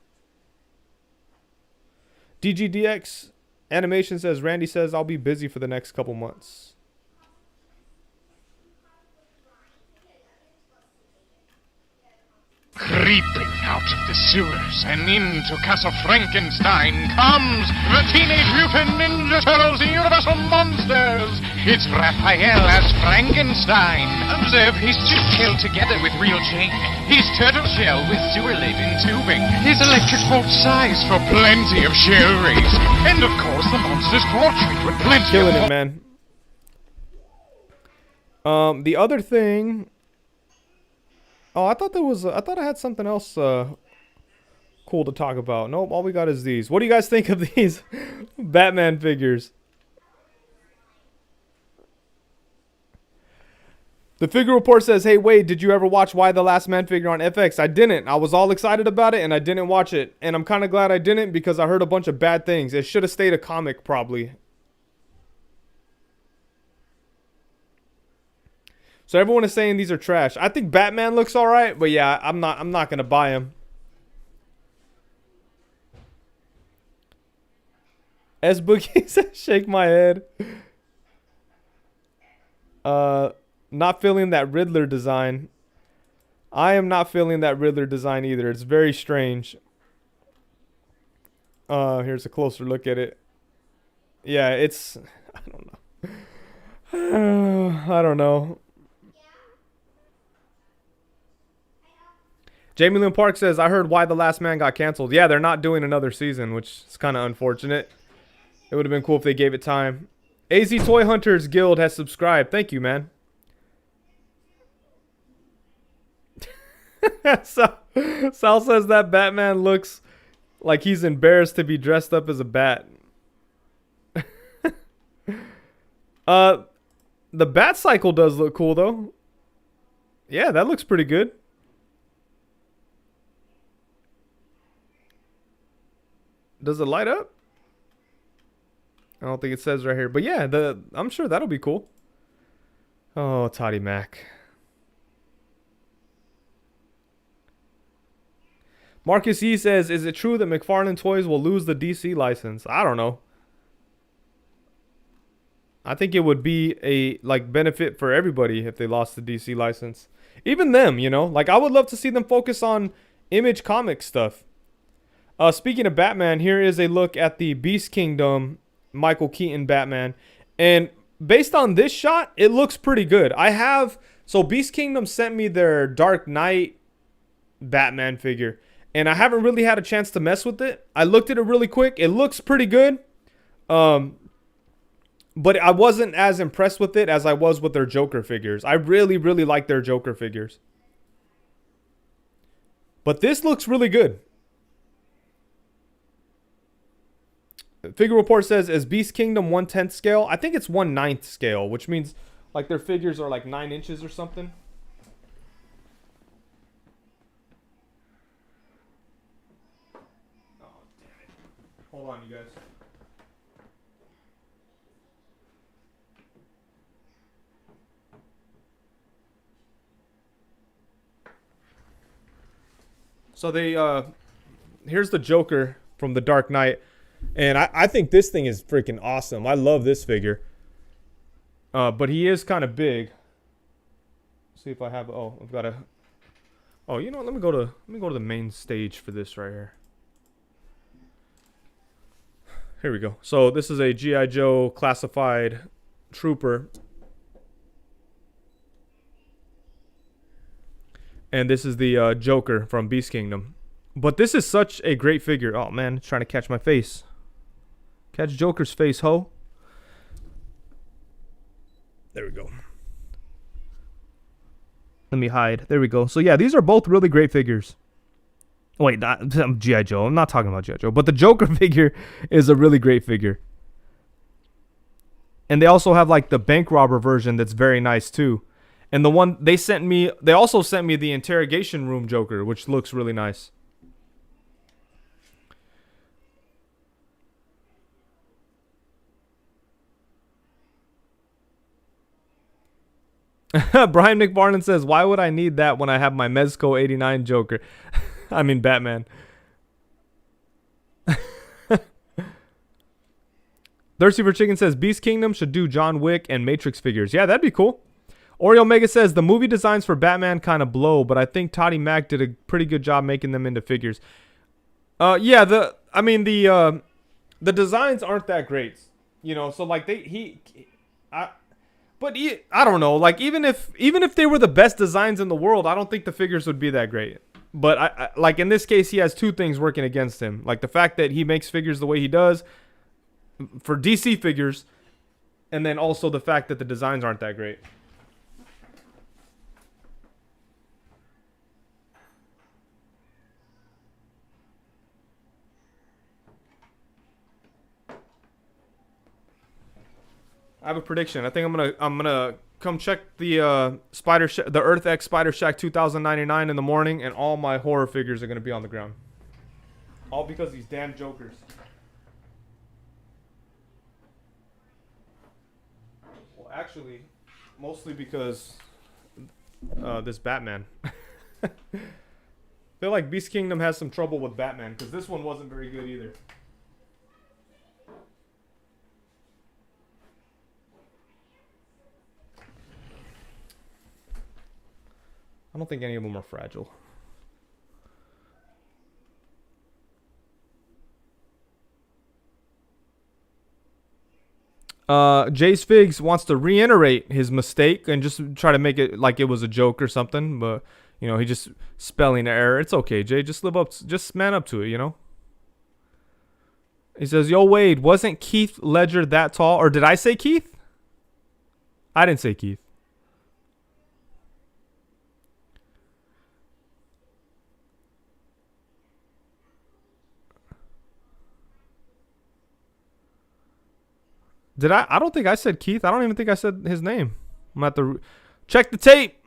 DGDX animation says Randy says I'll be busy for the next couple months. Creeping out of the sewers and into Castle Frankenstein comes the Teenage Mutant Ninja Turtles Universal Monsters! It's Raphael as Frankenstein. Observe his suit held together with real chain. His turtle shell with sewer lid and tubing. His electric bolt size for plenty of shell rays. And of course the monster's portrait with plenty Killing of... it, man. The other thing... Oh, I thought I had something else cool to talk about. Nope, all we got is these. What do you guys think of these Batman figures? The Figure Report says, hey, Wade, did you ever watch Why the Last Man figure on FX? I didn't. I was all excited about it, and I didn't watch it. And I'm kind of glad I didn't because I heard a bunch of bad things. It should have stayed a comic, probably. So everyone is saying these are trash. I think Batman looks all right, but yeah, I'm not gonna buy him. S Boogie says, shake my head. Not feeling that Riddler design. I am not feeling that Riddler design either. It's very strange. Here's a closer look at it. Yeah, it's I don't know. I don't know. Jamie Lynn Park says, I heard Why the Last Man got canceled. Yeah, they're not doing another season, which is kind of unfortunate. It would have been cool if they gave it time. AZ Toy Hunters Guild has subscribed. Thank you, man. Sal says that Batman looks like he's embarrassed to be dressed up as a bat. The Bat Cycle does look cool, though. Yeah, that looks pretty good. Does it light up? I don't think it says right here. But yeah, I'm sure that'll be cool. Oh, Toddy Mac. Marcus E says, is it true that McFarlane Toys will lose the DC license? I don't know. I think it would be a benefit for everybody if they lost the DC license. Even them, you know? Like, I would love to see them focus on Image comic stuff. Speaking of Batman, here is a look at the Beast Kingdom Michael Keaton Batman. And based on this shot, it looks pretty good. So Beast Kingdom sent me their Dark Knight Batman figure. And I haven't really had a chance to mess with it. I looked at it really quick. It looks pretty good. But I wasn't as impressed with it as I was with their Joker figures. I really, really like their Joker figures. But this looks really good. Figure Report says, is Beast Kingdom 1/10 scale? I think it's 1/9 scale, which means like their figures are like 9 inches or something. Oh, damn it. Hold on, you guys. So here's the Joker from the Dark Knight. And I think this thing is freaking awesome. I love this figure. But he is kind of big. See if I have... Oh, I've got to... Oh, you know what? Let me go to the main stage for this right here. Here we go. So this is a G.I. Joe classified trooper. And this is the Joker from Beast Kingdom. But this is such a great figure. Oh, man. It's trying to catch my face. Catch Joker's face, ho. There we go. Let me hide. There we go. So, yeah, these are both really great figures. Wait, not G.I. Joe. I'm not talking about G.I. Joe. But the Joker figure is a really great figure. And they also have, like, the bank robber version that's very nice, too. And the one they sent me, they also sent me the interrogation room Joker, which looks really nice. Brian McBarnon says, why would I need that when I have my Mezco 89 Joker? I mean, Batman. Thirsty for Chicken says, Beast Kingdom should do John Wick and Matrix figures. Yeah, that'd be cool. Oreo Mega says, the movie designs for Batman kind of blow, but I think Toddy Mac did a pretty good job making them into figures. Yeah, the designs aren't that great. You know, so like I don't know. Like even if they were the best designs in the world, I don't think the figures would be that great. But I like in this case, he has two things working against him. Like the fact that he makes figures the way he does for DC figures, and then also the fact that the designs aren't that great. I have a prediction. I think I'm gonna come check the the Earth X Spider Shack 2099 in the morning, and all my horror figures are gonna be on the ground. All because of these damn Jokers. Well, actually, mostly because this Batman. I feel like Beast Kingdom has some trouble with Batman because this one wasn't very good either. I don't think any of them are fragile. Jace Figs wants to reiterate his mistake and just try to make it like it was a joke or something, but you know, he just spelling error. It's okay, Jay. Just just man up to it, you know? He says, yo, Wade, wasn't Keith Ledger that tall? Or did I say Keith? I didn't say Keith. Did I? I don't think I said Keith. I don't even think I said his name. I'm at the check the tape.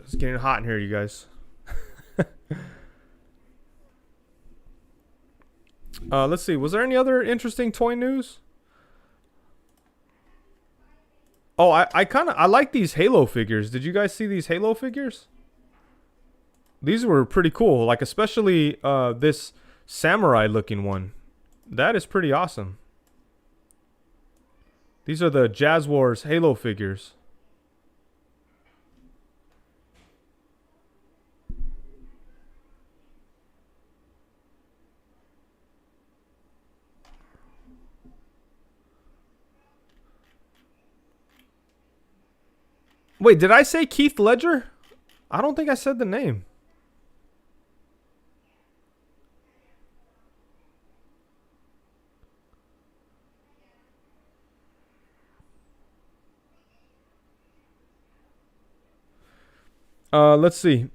It's getting hot in here, you guys. Let's see. Was there any other interesting toy news? Oh, I like these Halo figures. Did you guys see these Halo figures? These were pretty cool. Like especially this samurai looking one. That is pretty awesome. These are the Jazz Wars Halo figures. Wait, did I say Keith Ledger? I don't think I said the name. Let's see.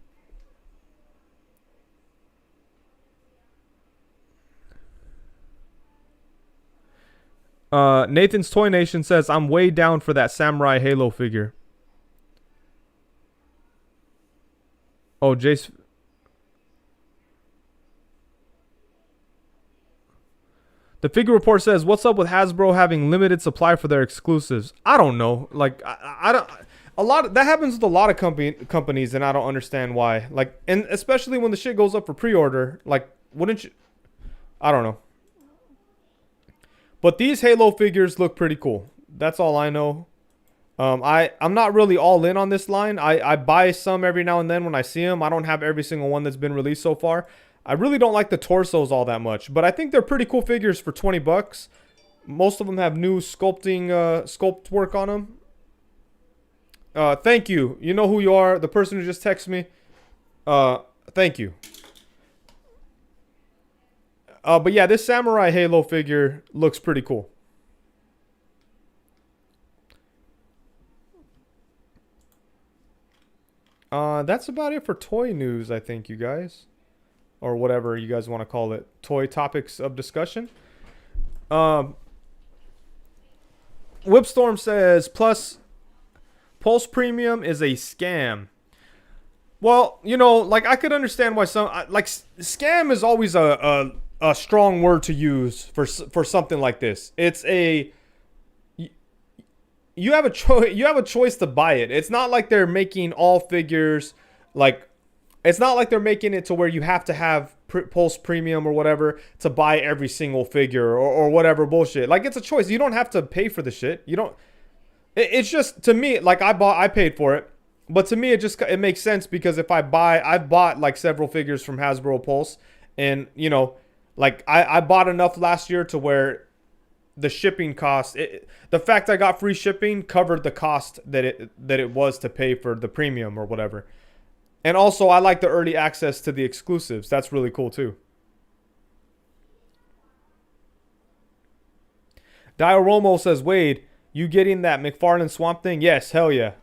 Nathan's Toy Nation says, I'm way down for that Samurai Halo figure. Oh, Jace. The Figure Report says, what's up with Hasbro having limited supply for their exclusives? I don't know. Like, I don't... that happens with a lot of companies, and I don't understand why. Like, and especially when the shit goes up for pre-order. Like, wouldn't you... I don't know. But these Halo figures look pretty cool. That's all I know. I'm not really all in on this line. I buy some every now and then when I see them. I don't have every single one that's been released so far. I really don't like the torsos all that much, but I think they're pretty cool figures for 20 bucks. Most of them have new sculpt work on them. Thank you. You know who you are. The person who just texted me. Thank you. But yeah, this Samurai Halo figure looks pretty cool. That's about it for toy news, I think, you guys. Or whatever you guys want to call it. Toy topics of discussion. Whipstorm says, plus, Pulse Premium is a scam. Well, you know, like, I could understand why some... Like, scam is always a strong word to use for something like this. It's a... You have a choice to buy it. It's not like they're making all figures like it's not like they're making it to where you have to have Pulse Premium or whatever to buy every single figure or whatever bullshit. Like, it's a choice. You don't have to pay for the shit. You don't it's just, to me, like, I paid for it. But to me it makes sense because if I've bought like several figures from Hasbro Pulse, and you know, like I bought enough last year to where the shipping cost, the fact I got free shipping covered the cost that it was to pay for the premium or whatever. And also, I like the early access to the exclusives. That's really cool too. Dioromo says, Wade, you getting that McFarlane Swamp Thing? Yes, hell yeah.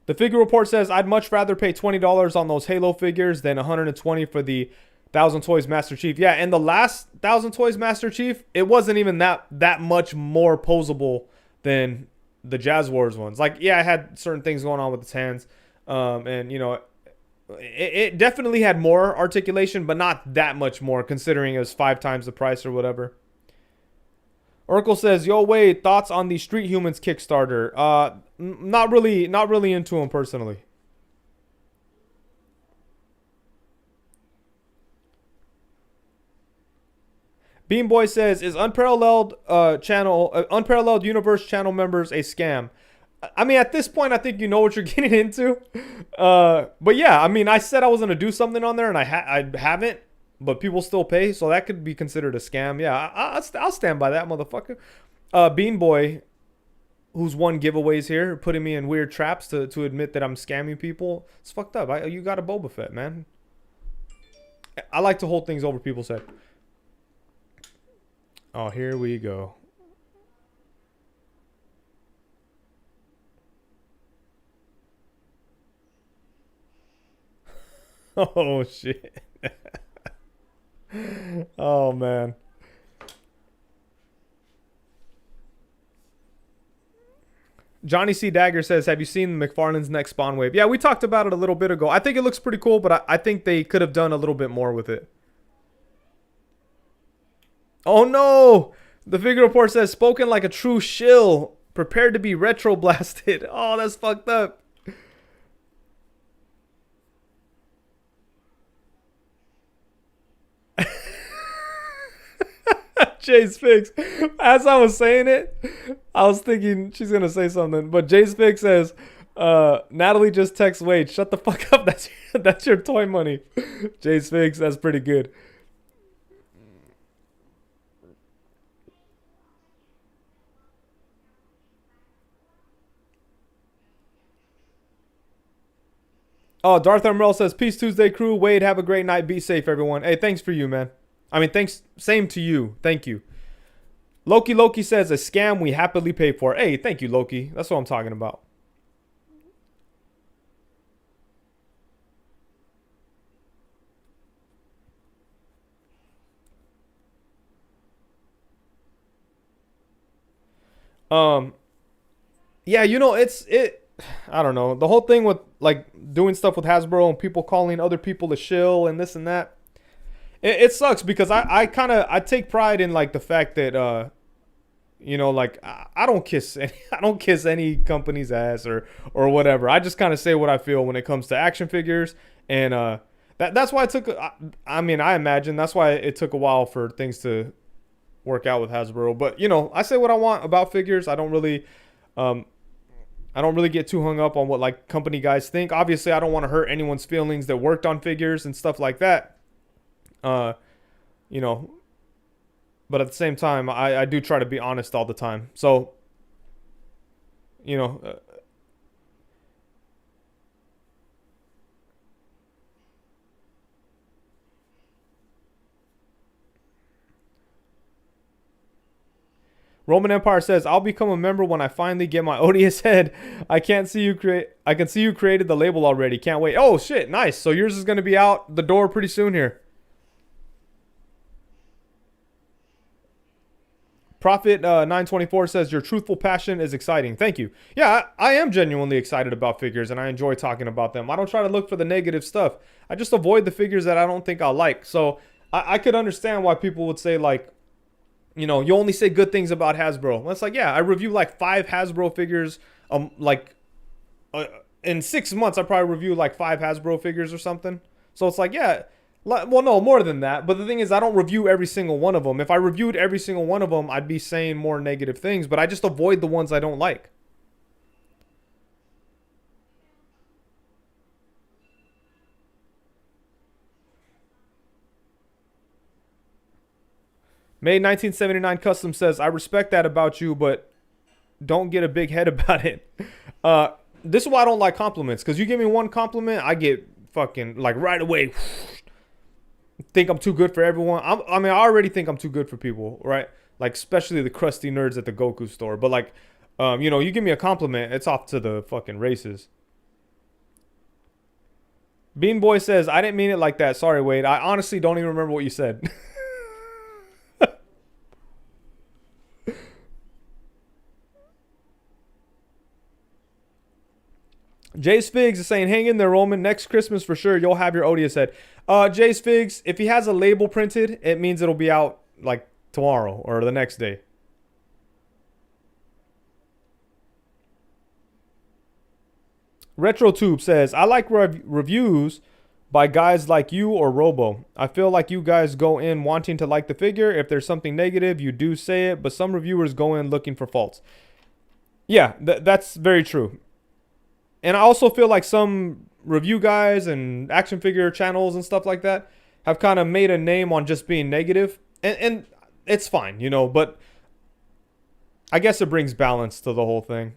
The Figure Report says, I'd much rather pay $20 on those Halo figures than $120 for the 1,000 Toys Master Chief. Yeah, and the last 1,000 Toys Master Chief, it wasn't even that much more posable than the Jazz Wars ones. Like, yeah, I had certain things going on with its hands. And, you know, it definitely had more articulation, but not that much more, considering it was 5 times the price or whatever. Urkel says, yo, Wade, thoughts on the Street Humans Kickstarter? Not really into them personally. Beamboy says, is Unparalleled Unparalleled Universe channel members a scam? I mean, at this point, I think you know what you're getting into. But yeah, I mean, I said I was going to do something on there, and I haven't, but people still pay, so that could be considered a scam. Yeah, I'll stand by that, motherfucker. Beanboy, who's won giveaways here, putting me in weird traps to admit that I'm scamming people. It's fucked up. You got a Boba Fett, man. I like to hold things over people's head. Oh, here we go. Oh, shit. Oh, man. Johnny C. Dagger says, have you seen McFarlane's next Spawn Wave? Yeah, we talked about it a little bit ago. I think it looks pretty cool, but I think they could have done a little bit more with it. Oh no! The Figure Report says, spoken like a true shill. Prepared to be retro blasted. Oh, that's fucked up. Jay's Fix. As I was saying it, I was thinking she's going to say something. But Jay's Fix says, Natalie just texts Wade, shut the fuck up. That's your toy money. Jay's Fix, that's pretty good. Oh, Darth Emerald says, peace Tuesday crew. Wade, have a great night. Be safe, everyone. Hey, thanks for you, man. I mean, thanks. Same to you. Thank you. Loki says, a scam we happily pay for. Hey, thank you, Loki. That's what I'm talking about. Yeah, you know, I don't know. The whole thing with like doing stuff with Hasbro and people calling other people a shill and this and that. It sucks because I take pride in like the fact that you know, like I don't kiss any company's ass or whatever. I just kind of say what I feel when it comes to action figures, and That's why it took. I mean, I imagine that's why it took a while for things to work out with Hasbro. But you know, I say what I want about figures. I don't really get too hung up on what like company guys think. Obviously, I don't want to hurt anyone's feelings that worked on figures and stuff like that. You know, but at the same time, I do try to be honest all the time. So, you know, Roman Empire says, "I'll become a member when I finally get my ODS head. I can see you created the label already. Can't wait." Oh shit, nice. So yours is gonna be out the door pretty soon here. Prophet 924 says, "Your truthful passion is exciting." Thank you. Yeah, I am genuinely excited about figures, and I enjoy talking about them. I don't try to look for the negative stuff. I just avoid the figures that I don't think I'll like. So I could understand why people would say like, you know, you only say good things about Hasbro. Well, it's like, yeah, I review like 5 Hasbro figures. In 6 months, I probably review like 5 Hasbro figures or something. So it's like, yeah, well, no, more than that. But the thing is, I don't review every single one of them. If I reviewed every single one of them, I'd be saying more negative things. But I just avoid the ones I don't like. May 1979 Custom says, "I respect that about you, but don't get a big head about it." This is why I don't like compliments. Because you give me one compliment, I get fucking, like, right away, think I'm too good for everyone. I mean, I already think I'm too good for people, right? Like, especially the crusty nerds at the Goku store. But, like, you know, you give me a compliment, it's off to the fucking races. Bean Boy says, "I didn't mean it like that. Sorry, Wade. I honestly don't even remember what you said." Jay's Figs is saying, "Hang in there, Roman. Next Christmas for sure, you'll have your ODS head." Jay's Figs, if he has a label printed, it means it'll be out like tomorrow or the next day. RetroTube says, "I like reviews by guys like you or Robo. I feel like you guys go in wanting to like the figure. If there's something negative, you do say it, but some reviewers go in looking for faults." Yeah, that's very true. And I also feel like some review guys and action figure channels and stuff like that have kind of made a name on just being negative. And it's fine, you know, but I guess it brings balance to the whole thing.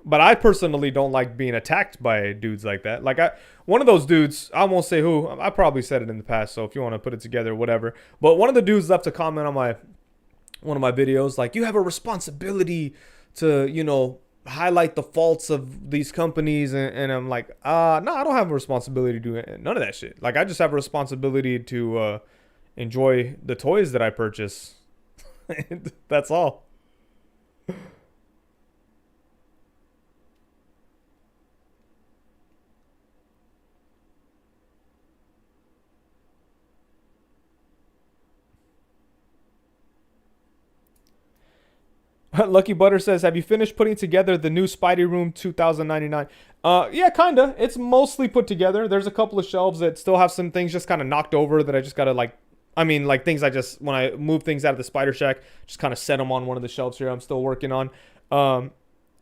But I personally don't like being attacked by dudes like that. Like, one of those dudes, I won't say who. I probably said it in the past, so if you want to put it together, whatever. But one of the dudes left a comment on one of my videos, like, "You have a responsibility to, you know, highlight the faults of these companies." And I'm like, no, I don't have a responsibility to do none of that shit. Like, I just have a responsibility to enjoy the toys that I purchase. That's all. Lucky Butter says, "Have you finished putting together the new Spidey Room 2099? Yeah, kinda. It's mostly put together. There's a couple of shelves that still have some things just kind of knocked over that I just gotta like. I mean, like things I just, when I move things out of the Spider Shack, just kind of set them on one of the shelves here. I'm still working on.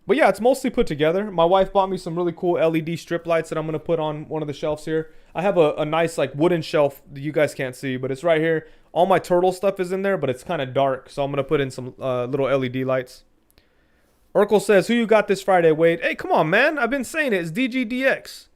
But yeah, it's mostly put together. My wife bought me some really cool LED strip lights that I'm gonna put on one of the shelves here. I have a nice like wooden shelf that you guys can't see, but it's right here. All my turtle stuff is in there, but it's kind of dark, so I'm gonna put in some little LED lights. Urkel says, "Who you got this Friday, Wade?" Hey, come on, man. I've been saying it. It's DGDX.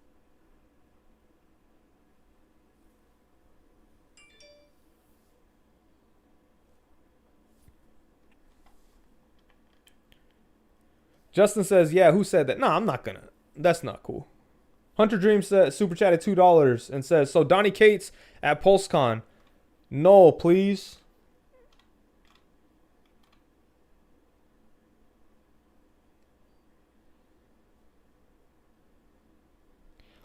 Justin says, "Yeah, who said that?" No, I'm not gonna. That's not cool. Hunter Dream says, super chatted $2 and says, "So Donnie Cates at PulseCon. No, please."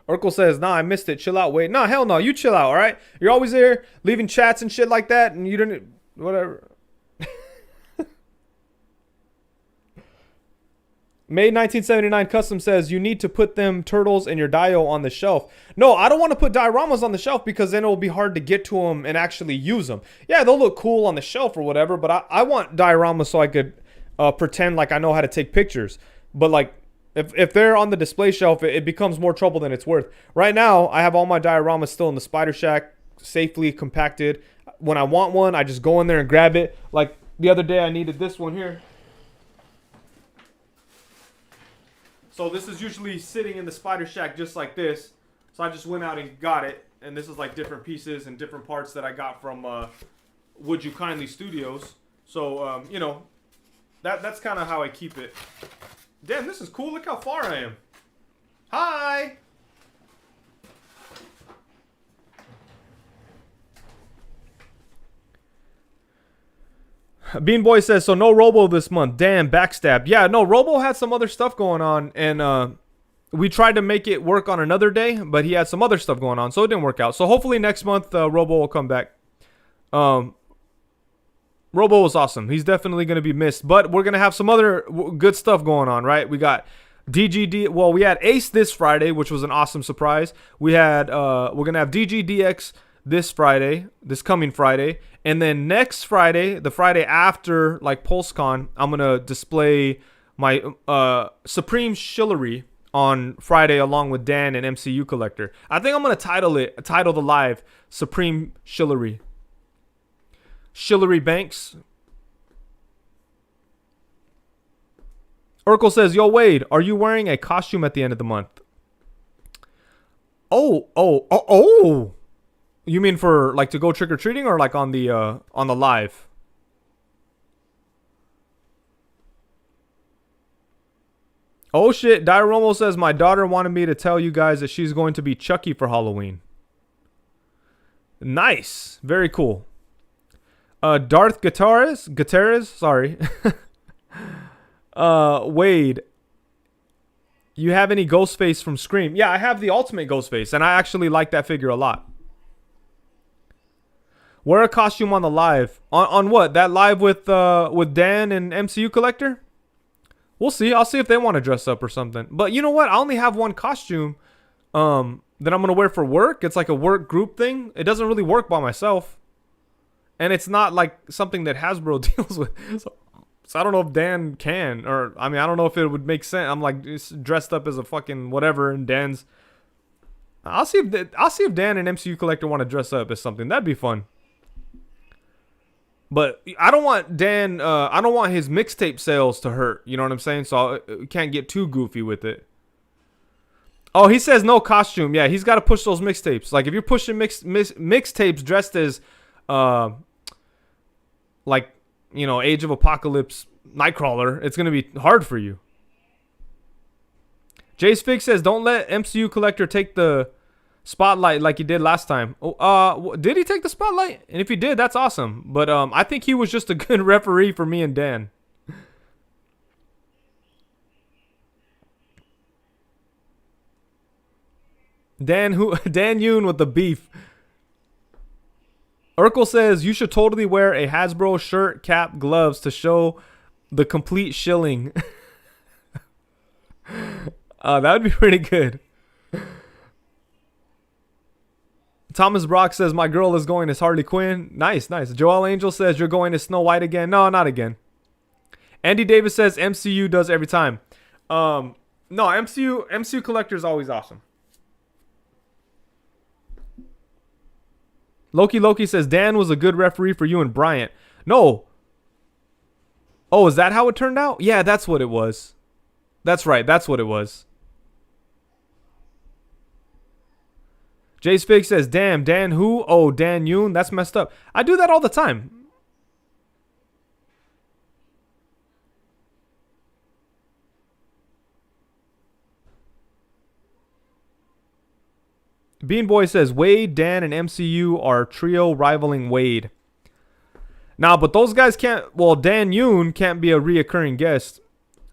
Urkel says, "Nah, I missed it. Chill out, Wade." Nah, hell no. You chill out, all right? You're always there leaving chats and shit like that, and you didn't... Whatever. May 1979 Custom says you need to put them turtles and your Dio on the shelf. No, I don't want to put dioramas on the shelf because then it will be hard to get to them and actually use them. Yeah, they'll look cool on the shelf or whatever, but I want dioramas so I could pretend like I know how to take pictures. But like if they're on the display shelf, it becomes more trouble than it's worth. Right now, I have all my dioramas still in the Spider Shack, safely compacted. When I want one, I just go in there and grab it. Like the other day, I needed this one here. So this is usually sitting in the Spider Shack just like this. So I just went out and got it. And this is like different pieces and different parts that I got from Would You Kindly Studios. So, you know, that's kind of how I keep it. Damn, this is cool. Look how far I am. Hi! Bean Boy says, so no Robo this month. Damn, backstab. Yeah, no, Robo had some other stuff going on, and we tried to make it work on another day, but he had some other stuff going on, so it didn't work out. So hopefully next month, Robo will come back. Robo was awesome. He's definitely going to be missed, but we're going to have some other good stuff going on, right? We got DGD. Well, we had Ace this Friday, which was an awesome surprise. We had, we're going to have DGDX this Friday, this coming Friday. And then next Friday, the Friday after, like PulseCon, I'm going to display my Supreme Shillery on Friday along with Dan and MCU Collector. I think I'm going to title the live Supreme Shillery. Shillery Banks. Urkel says, yo, Wade, are you wearing a costume at the end of the month? Oh. You mean for like to go trick or treating or like on the live? Oh shit, Dioromo says my daughter wanted me to tell you guys that she's going to be Chucky for Halloween. Nice, very cool. Darth Gutierrez, sorry. Wade, you have any Ghostface from Scream? Yeah, I have the Ultimate Ghostface, and I actually like that figure a lot. Wear a costume on the live. On what? That live with Dan and MCU Collector? We'll see. I'll see if they want to dress up or something. But you know what? I only have one costume that I'm going to wear for work. It's like a work group thing. It doesn't really work by myself. And it's not like something that Hasbro deals with. So I don't know if Dan can. Or, I mean, I don't know if it would make sense. I'm like dressed up as a fucking whatever. And Dan's... I'll see if Dan and MCU Collector want to dress up as something. That'd be fun. But I don't want Dan, I don't want his mixtape sales to hurt. You know what I'm saying? So I can't get too goofy with it. Oh, he says no costume. Yeah, he's got to push those mixtapes. Like if you're pushing mixtapes dressed as, like, you know, Age of Apocalypse Nightcrawler, it's going to be hard for you. Jace Fig says don't let MCU Collector take the spotlight like he did last time. Did he take the spotlight? And if he did, that's awesome. But I think he was just a good referee for me and Dan. Dan Yoon with the beef. Urkel says you should totally wear a Hasbro shirt, cap, gloves to show the complete shilling. That would be pretty good. Thomas Brock says, my girl is going as Harley Quinn. Nice, nice. Joel Angel says, you're going as Snow White again. No, not again. Andy Davis says, MCU does every time. No, MCU Collector is always awesome. Loki says, Dan was a good referee for you and Bryant. No. Oh, is that how it turned out? Yeah, that's what it was. That's right. That's what it was. Jace Fig says, damn, Dan who? Oh, Dan Yoon? That's messed up. I do that all the time. Bean Boy says, Wade, Dan, and MCU are trio rivaling Wade. Nah, but those guys can't... Well, Dan Yoon can't be a reoccurring guest.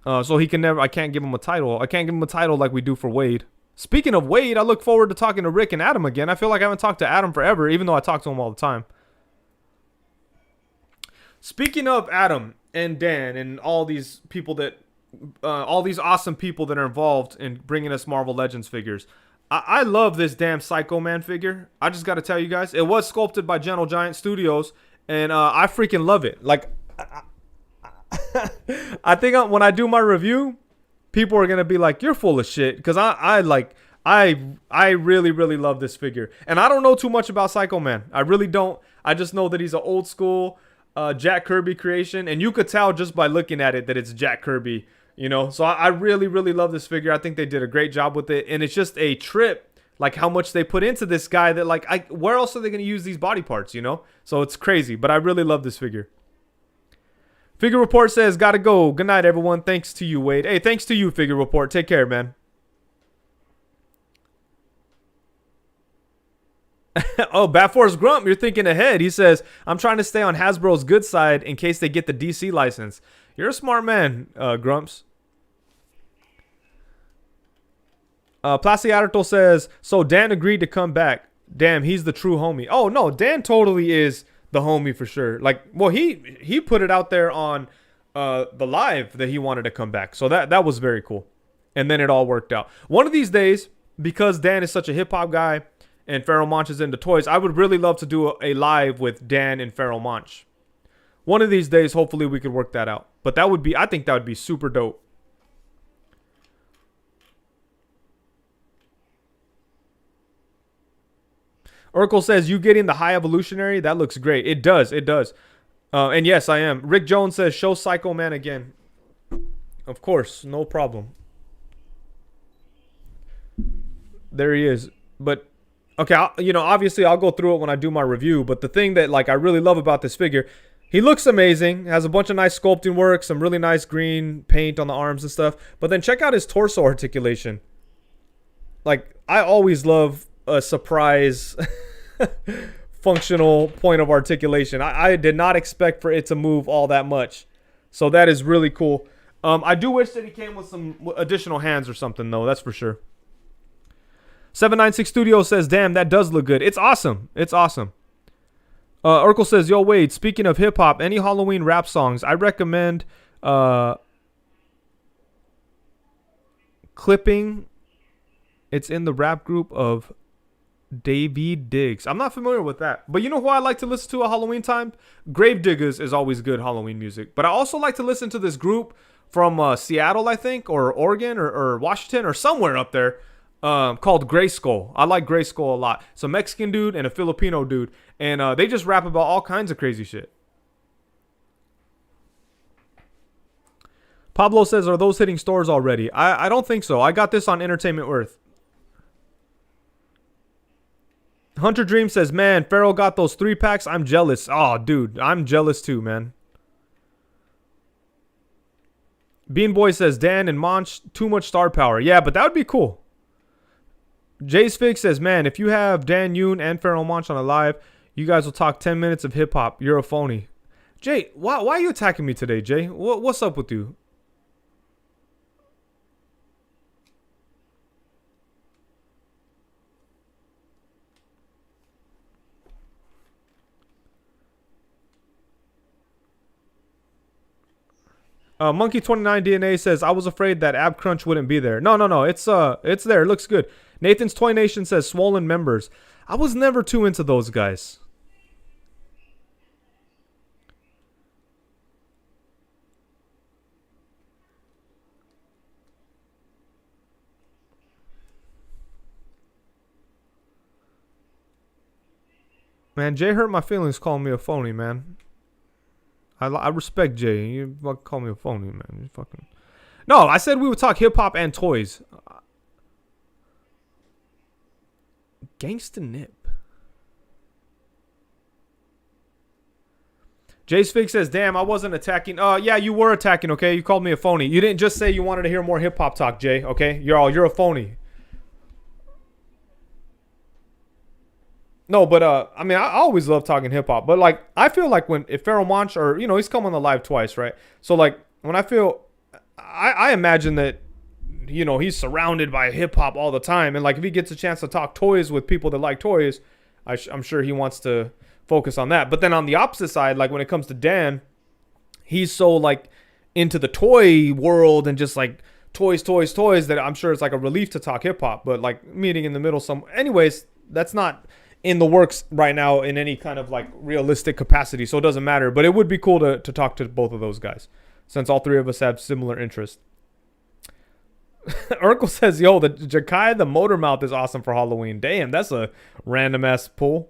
So he can never... I can't give him a title. I can't give him a title like we do for Wade. Speaking of Wade, I look forward to talking to Rick and Adam again. I feel like I haven't talked to Adam forever, even though I talk to him all the time. Speaking of Adam and Dan and all these people that all these awesome people that are involved in bringing us Marvel Legends figures. I love this damn Psycho Man figure. I just got to tell you guys, it was sculpted by Gentle Giant Studios, and I freaking love it. Like, I think when I do my review, people are gonna be like, "You're full of shit," because I really really love this figure, and I don't know too much about Psycho Man. I really don't. I just know that he's an old school Jack Kirby creation, and you could tell just by looking at it that it's Jack Kirby. You know, so I really, really love this figure. I think they did a great job with it. And it's just a trip, like how much they put into this guy that like, where else are they going to use these body parts, you know? So it's crazy, but I really love this figure. Figure Report says, gotta go. Good night, everyone. Thanks to you, Wade. Hey, thanks to you, Figure Report. Take care, man. Oh, Bat Force Grump, you're thinking ahead. He says, I'm trying to stay on Hasbro's good side in case they get the DC license. You're a smart man, Grumps. Placiato says, so Dan agreed to come back. Damn, he's the true homie. Oh, no, Dan totally is the homie for sure. Like, well, he put it out there on the live that he wanted to come back. So that was very cool. And then it all worked out. One of these days, because Dan is such a hip-hop guy and Pharaoh Monch is into toys, I would really love to do a live with Dan and Pharaoh Monch. One of these days, hopefully we could work that out. But that would be, I think that would be super dope. Urkel says, you getting the high evolutionary? That looks great. It does. It does. And yes, I am. Rick Jones says, show Psycho Man again. Of course. No problem. There he is. But, okay, obviously I'll go through it when I do my review. But the thing that, like, I really love about this figure, he looks amazing. Has a bunch of nice sculpting work. Some really nice green paint on the arms and stuff. But then check out his torso articulation. Like, I always love a surprise functional point of articulation. I did not expect for it to move all that much. So that is really cool. I do wish that he came with some additional hands or something, though. That's for sure. 796 Studio says, damn, that does look good. It's awesome. It's awesome. Urkel says, yo, Wade, speaking of hip-hop, any Halloween rap songs, I recommend Clipping. It's in the rap group of David Diggs. I'm not familiar with that. But you know who I like to listen to at Halloween time? Grave Diggers is always good Halloween music. But I also like to listen to this group from Seattle, I think, or Oregon, or Washington, or somewhere up there, called Gray Skull. I like Gray Skull a lot. It's a Mexican dude and a Filipino dude. And they just rap about all kinds of crazy shit. Pablo says, are those hitting stores already? I don't think so. I got this on Entertainment Earth. Hunter Dream says, man, Pharaoh got those 3-packs. I'm jealous. Oh, dude, I'm jealous too, man. Bean Boy says, Dan and Monch, too much star power. Yeah, but that would be cool. Jay's Fig says, man, if you have Dan Yoon and Pharaoh Monch on a live, you guys will talk 10 minutes of hip-hop. You're a phony. Jay, why are you attacking me today, Jay? What's up with you? Monkey29 DNA says, I was afraid that Ab Crunch wouldn't be there. No. It's there. It looks good. Nathan's Toy Nation says, swollen members. I was never too into those guys. Man, Jay hurt my feelings calling me a phony, man. I respect Jay. You fucking call me a phony, man. You fucking... No, I said we would talk hip-hop and toys. Gangsta Nip. Jay's Fig says, damn, I wasn't attacking. Yeah, you were attacking, okay? You called me a phony. You didn't just say you wanted to hear more hip-hop talk, Jay, okay? You're a phony. No, but I mean, I always love talking hip hop. But like, I feel like if Pharaoh Monch, or he's come on the live twice, right? So like, when I imagine that, he's surrounded by hip hop all the time, and like, if he gets a chance to talk toys with people that like toys, I'm sure he wants to focus on that. But then on the opposite side, like when it comes to Dan, he's so like into the toy world and just like toys, that I'm sure it's like a relief to talk hip hop, but like meeting in the middle anyways, that's not in the works right now in any kind of like realistic capacity, so it doesn't matter. But it would be cool to talk to both of those guys since all three of us have similar interests. Urkel says, yo, the Jakai the Motor Mouth is awesome for Halloween. Damn, that's a random ass pull.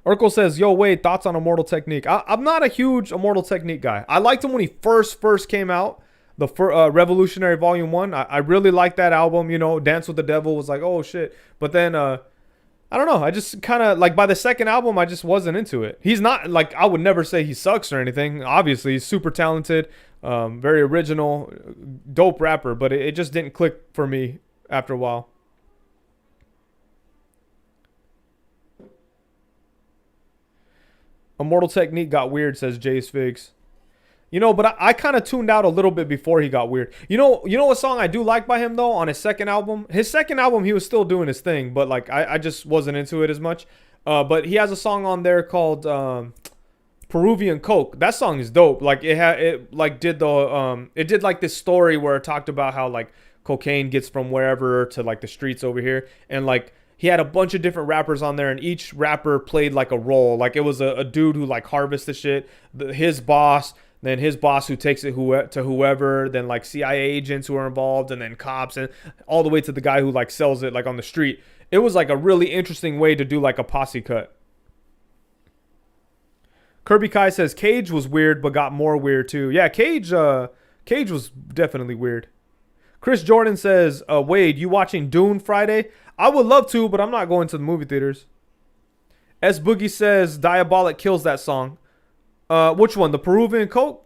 Urkel says, yo, wait, thoughts on Immortal Technique? I'm not a huge Immortal Technique guy. I liked him when he first came out. The Revolutionary Volume 1. I really liked that album. You know, Dance with the Devil was like, oh, shit. But then, I don't know. I just kind of, like, by the second album, I just wasn't into it. He's not, like, I would never say he sucks or anything. Obviously, he's super talented, very original, dope rapper. But it just didn't click for me after a while. Immortal Technique got weird, says Jay's Figs. You know, but I kind of tuned out a little bit before he got weird. You know what song I do like by him, though, on his second album? His second album, he was still doing his thing, but, like, I just wasn't into it as much. But he has a song on there called Peruvian Coke. That song is dope. Like, it did, like, this story where it talked about how, like, cocaine gets from wherever to, like, the streets over here. And, like, he had a bunch of different rappers on there, and each rapper played, like, a role. Like, it was a dude who, like, harvests the shit, his boss, then his boss who takes it to whoever, then, like, CIA agents who are involved, and then cops, and all the way to the guy who, like, sells it, like, on the street. It was, like, a really interesting way to do, like, a posse cut. Kirby Kai says, Cage was weird, but got more weird, too. Yeah, Cage was definitely weird. Chris Jordan says, Wade, you watching Dune Friday? I would love to, but I'm not going to the movie theaters. S Boogie says, Diabolic kills that song. Which one? The Peruvian Coke?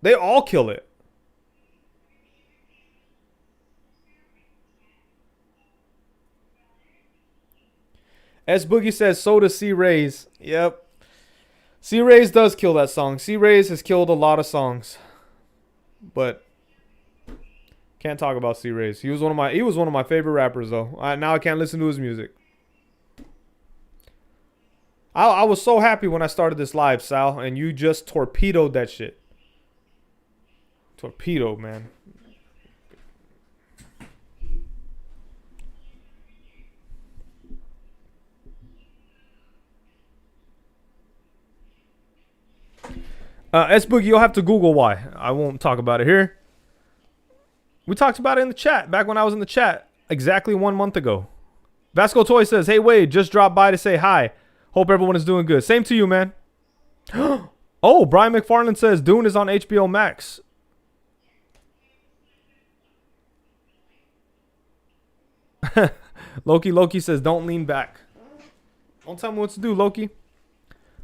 They all kill it. S Boogie says, so does C-Rays. Yep. C-Rays does kill that song. C-Rays has killed a lot of songs. But can't talk about C-Rays. He was one of my favorite rappers, though. Now I can't listen to his music. I was so happy when I started this live, Sal, and you just torpedoed that shit. Torpedo, man. S Boogie, you'll have to Google why. I won't talk about it here. We talked about it in the chat back when I was in the chat exactly 1 month ago. Vasco Toy says, hey, Wade, just dropped by to say hi. Hope everyone is doing good. Same to you, man. Oh, Brian McFarland says Dune is on HBO Max. Loki says, don't lean back. Don't tell me what to do, Loki.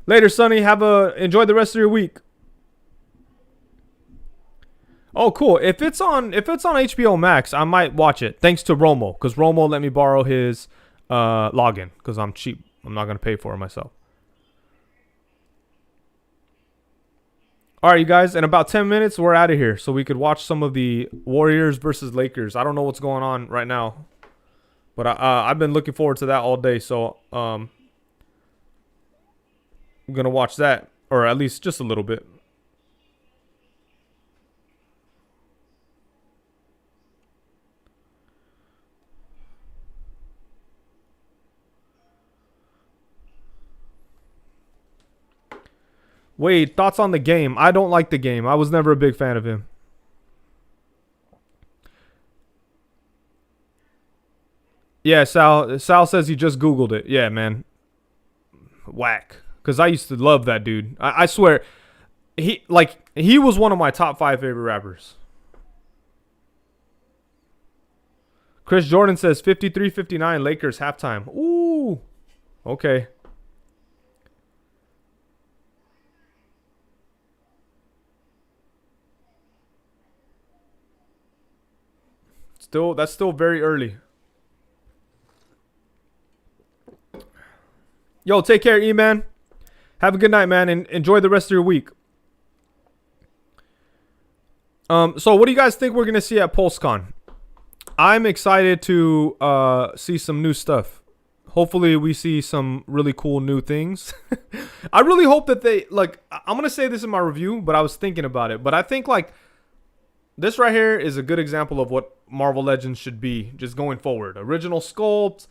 Later, Sonny. Enjoy the rest of your week. Oh, cool. If it's on HBO Max, I might watch it. Thanks to Romo, because Romo let me borrow his login because I'm cheap. I'm not gonna pay for it myself. All right, you guys. In about 10 minutes, we're out of here, so we could watch some of the Warriors versus Lakers. I don't know what's going on right now, but I've been looking forward to that all day. So I'm gonna watch that, or at least just a little bit. Wade, thoughts on the game? I don't like the game. I was never a big fan of him. Yeah, Sal says he just Googled it. Yeah, man. Whack. Because I used to love that dude. I swear, he was one of my top 5 favorite rappers. Chris Jordan says 53-59 Lakers halftime. Ooh. Okay. That's still very early. Yo, take care, E-Man. Have a good night, man, and enjoy the rest of your week. So what do you guys think we're gonna see at PulseCon? I'm excited to see some new stuff. Hopefully we see some really cool new things. I really hope that they like. I'm gonna say this in my review, but I was thinking about it. But I think like this right here is a good example of what Marvel Legends should be just going forward. Original sculpts,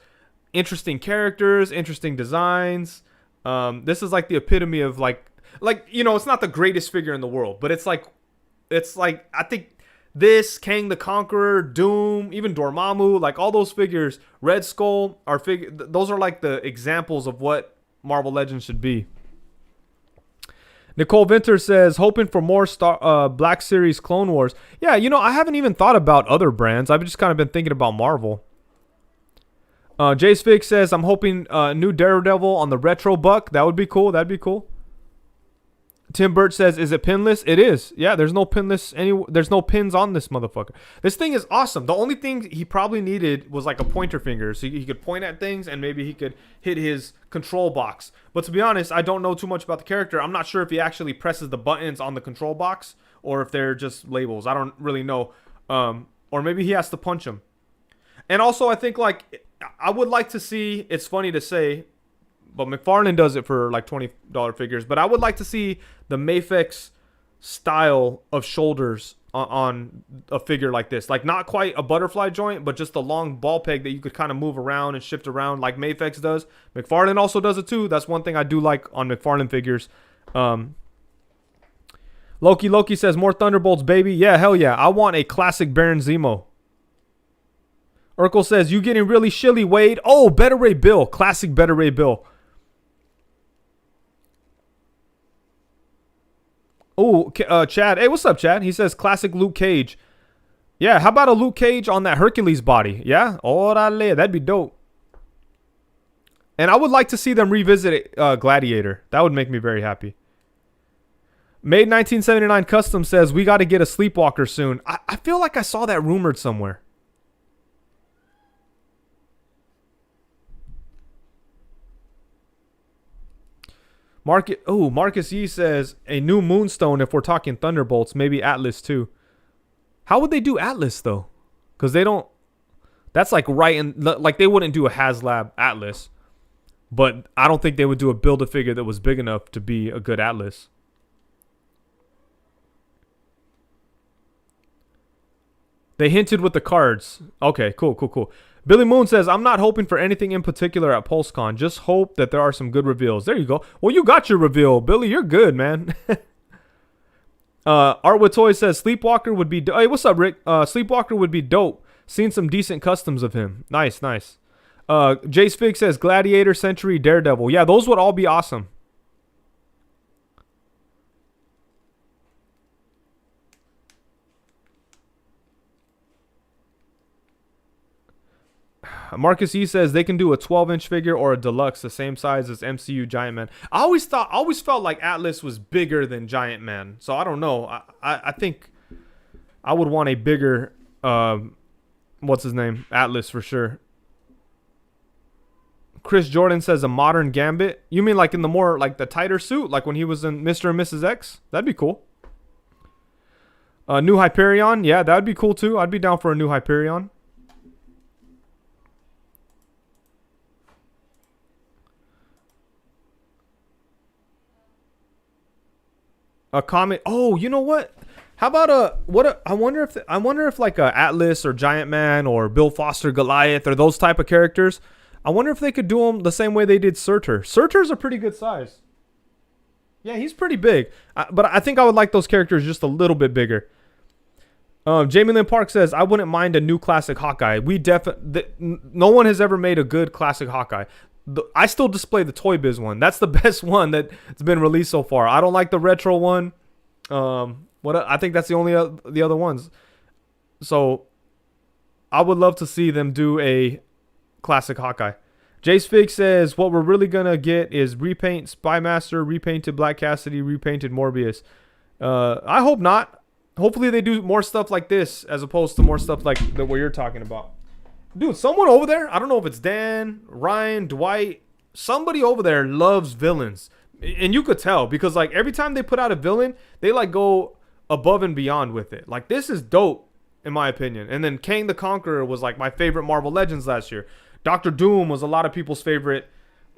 interesting characters, interesting designs. This is like the epitome of like you know, it's not the greatest figure in the world, but it's like I think this, Kang the Conqueror, Doom, even Dormammu, like all those figures, Red Skull are those are like the examples of what Marvel Legends should be. Nicole Vinter says, hoping for more Black Series Clone Wars. Yeah, you know, I haven't even thought about other brands. I've just kind of been thinking about Marvel. Jace Fig says, I'm hoping new Daredevil on the Retro Buck. That would be cool. That'd be cool. Tim Burt says, is it pinless? It is. Yeah, there's no pinless there's no pins on this motherfucker. This thing is awesome. The only thing he probably needed was like a pointer finger so he could point at things and maybe he could hit his control box. But to be honest, I don't know too much about the character. I'm not sure if he actually presses the buttons on the control box or if they're just labels. I don't really know. Or maybe he has to punch them. And also, I think like I would like to see, it's funny to say, but McFarlane does it for like $20 figures. But I would like to see the Mafex style of shoulders on a figure like this. Like not quite a butterfly joint, but just a long ball peg that you could kind of move around and shift around like Mafex does. McFarlane also does it too. That's one thing I do like on McFarlane figures. Loki says, more Thunderbolts, baby. Yeah, hell yeah. I want a classic Baron Zemo. Urkel says, you getting really shilly, Wade. Oh, Better Ray Bill. Classic Better Ray Bill. Oh, Chad. Hey, what's up, Chad? He says, classic Luke Cage. Yeah, how about a Luke Cage on that Hercules body? Yeah? Orale, that'd be dope. And I would like to see them revisit Gladiator. That would make me very happy. Made 1979 Custom says, we got to get a Sleepwalker soon. I feel like I saw that rumored somewhere. Marcus Yee says a new Moonstone if we're talking Thunderbolts, maybe Atlas too. How would they do Atlas though? Because they don't. That's like right in like they wouldn't do a HasLab Atlas, but I don't think they would do a Build-A-Figure that was big enough to be a good Atlas. They hinted with the cards. Okay, cool. Billy Moon says, I'm not hoping for anything in particular at PulseCon. Just hope that there are some good reveals. There you go. Well, you got your reveal, Billy. You're good, man. Art with Toys says, Sleepwalker would be... Hey, what's up, Rick? Sleepwalker would be dope. Seen some decent customs of him. Nice. Jace Fig says, Gladiator, Century, Daredevil. Yeah, those would all be awesome. Marcus E says they can do a 12-inch figure or a deluxe the same size as MCU Giant Man. I always felt like Atlas was bigger than Giant Man. So I don't know. I think I would want a bigger what's his name? Atlas for sure. Chris Jordan says a modern Gambit. You mean like in the more like the tighter suit, like when he was in Mr. and Mrs. X? That'd be cool. New Hyperion, yeah, that'd be cool too. I'd be down for a new Hyperion. A comic. Oh, you know what? How about I wonder if like a Atlas or Giant Man or Bill Foster Goliath or those type of characters. I wonder if they could do them the same way they did Surtur. Surtur's a pretty good size. Yeah, he's pretty big. But I think I would like those characters just a little bit bigger. Jamie Lynn Park says, I wouldn't mind a new classic Hawkeye. No one has ever made a good classic Hawkeye. I still display the Toy Biz one. That's the best one that's been released so far. I don't like the retro one. I think that's the only the other ones. So I would love to see them do a classic Hawkeye. Jace Fig says what we're really gonna get is repaint Spymaster, repainted Black Cassidy, repainted Morbius. I hope not. Hopefully they do more stuff like this as opposed to more stuff like what you're talking about. Dude, someone over there, I don't know if it's Dan, Ryan, Dwight, somebody over there loves villains. And you could tell because like every time they put out a villain, they like go above and beyond with it. Like this is dope in my opinion. And then Kang the Conqueror was like my favorite Marvel Legends last year. Dr. Doom was a lot of people's favorite,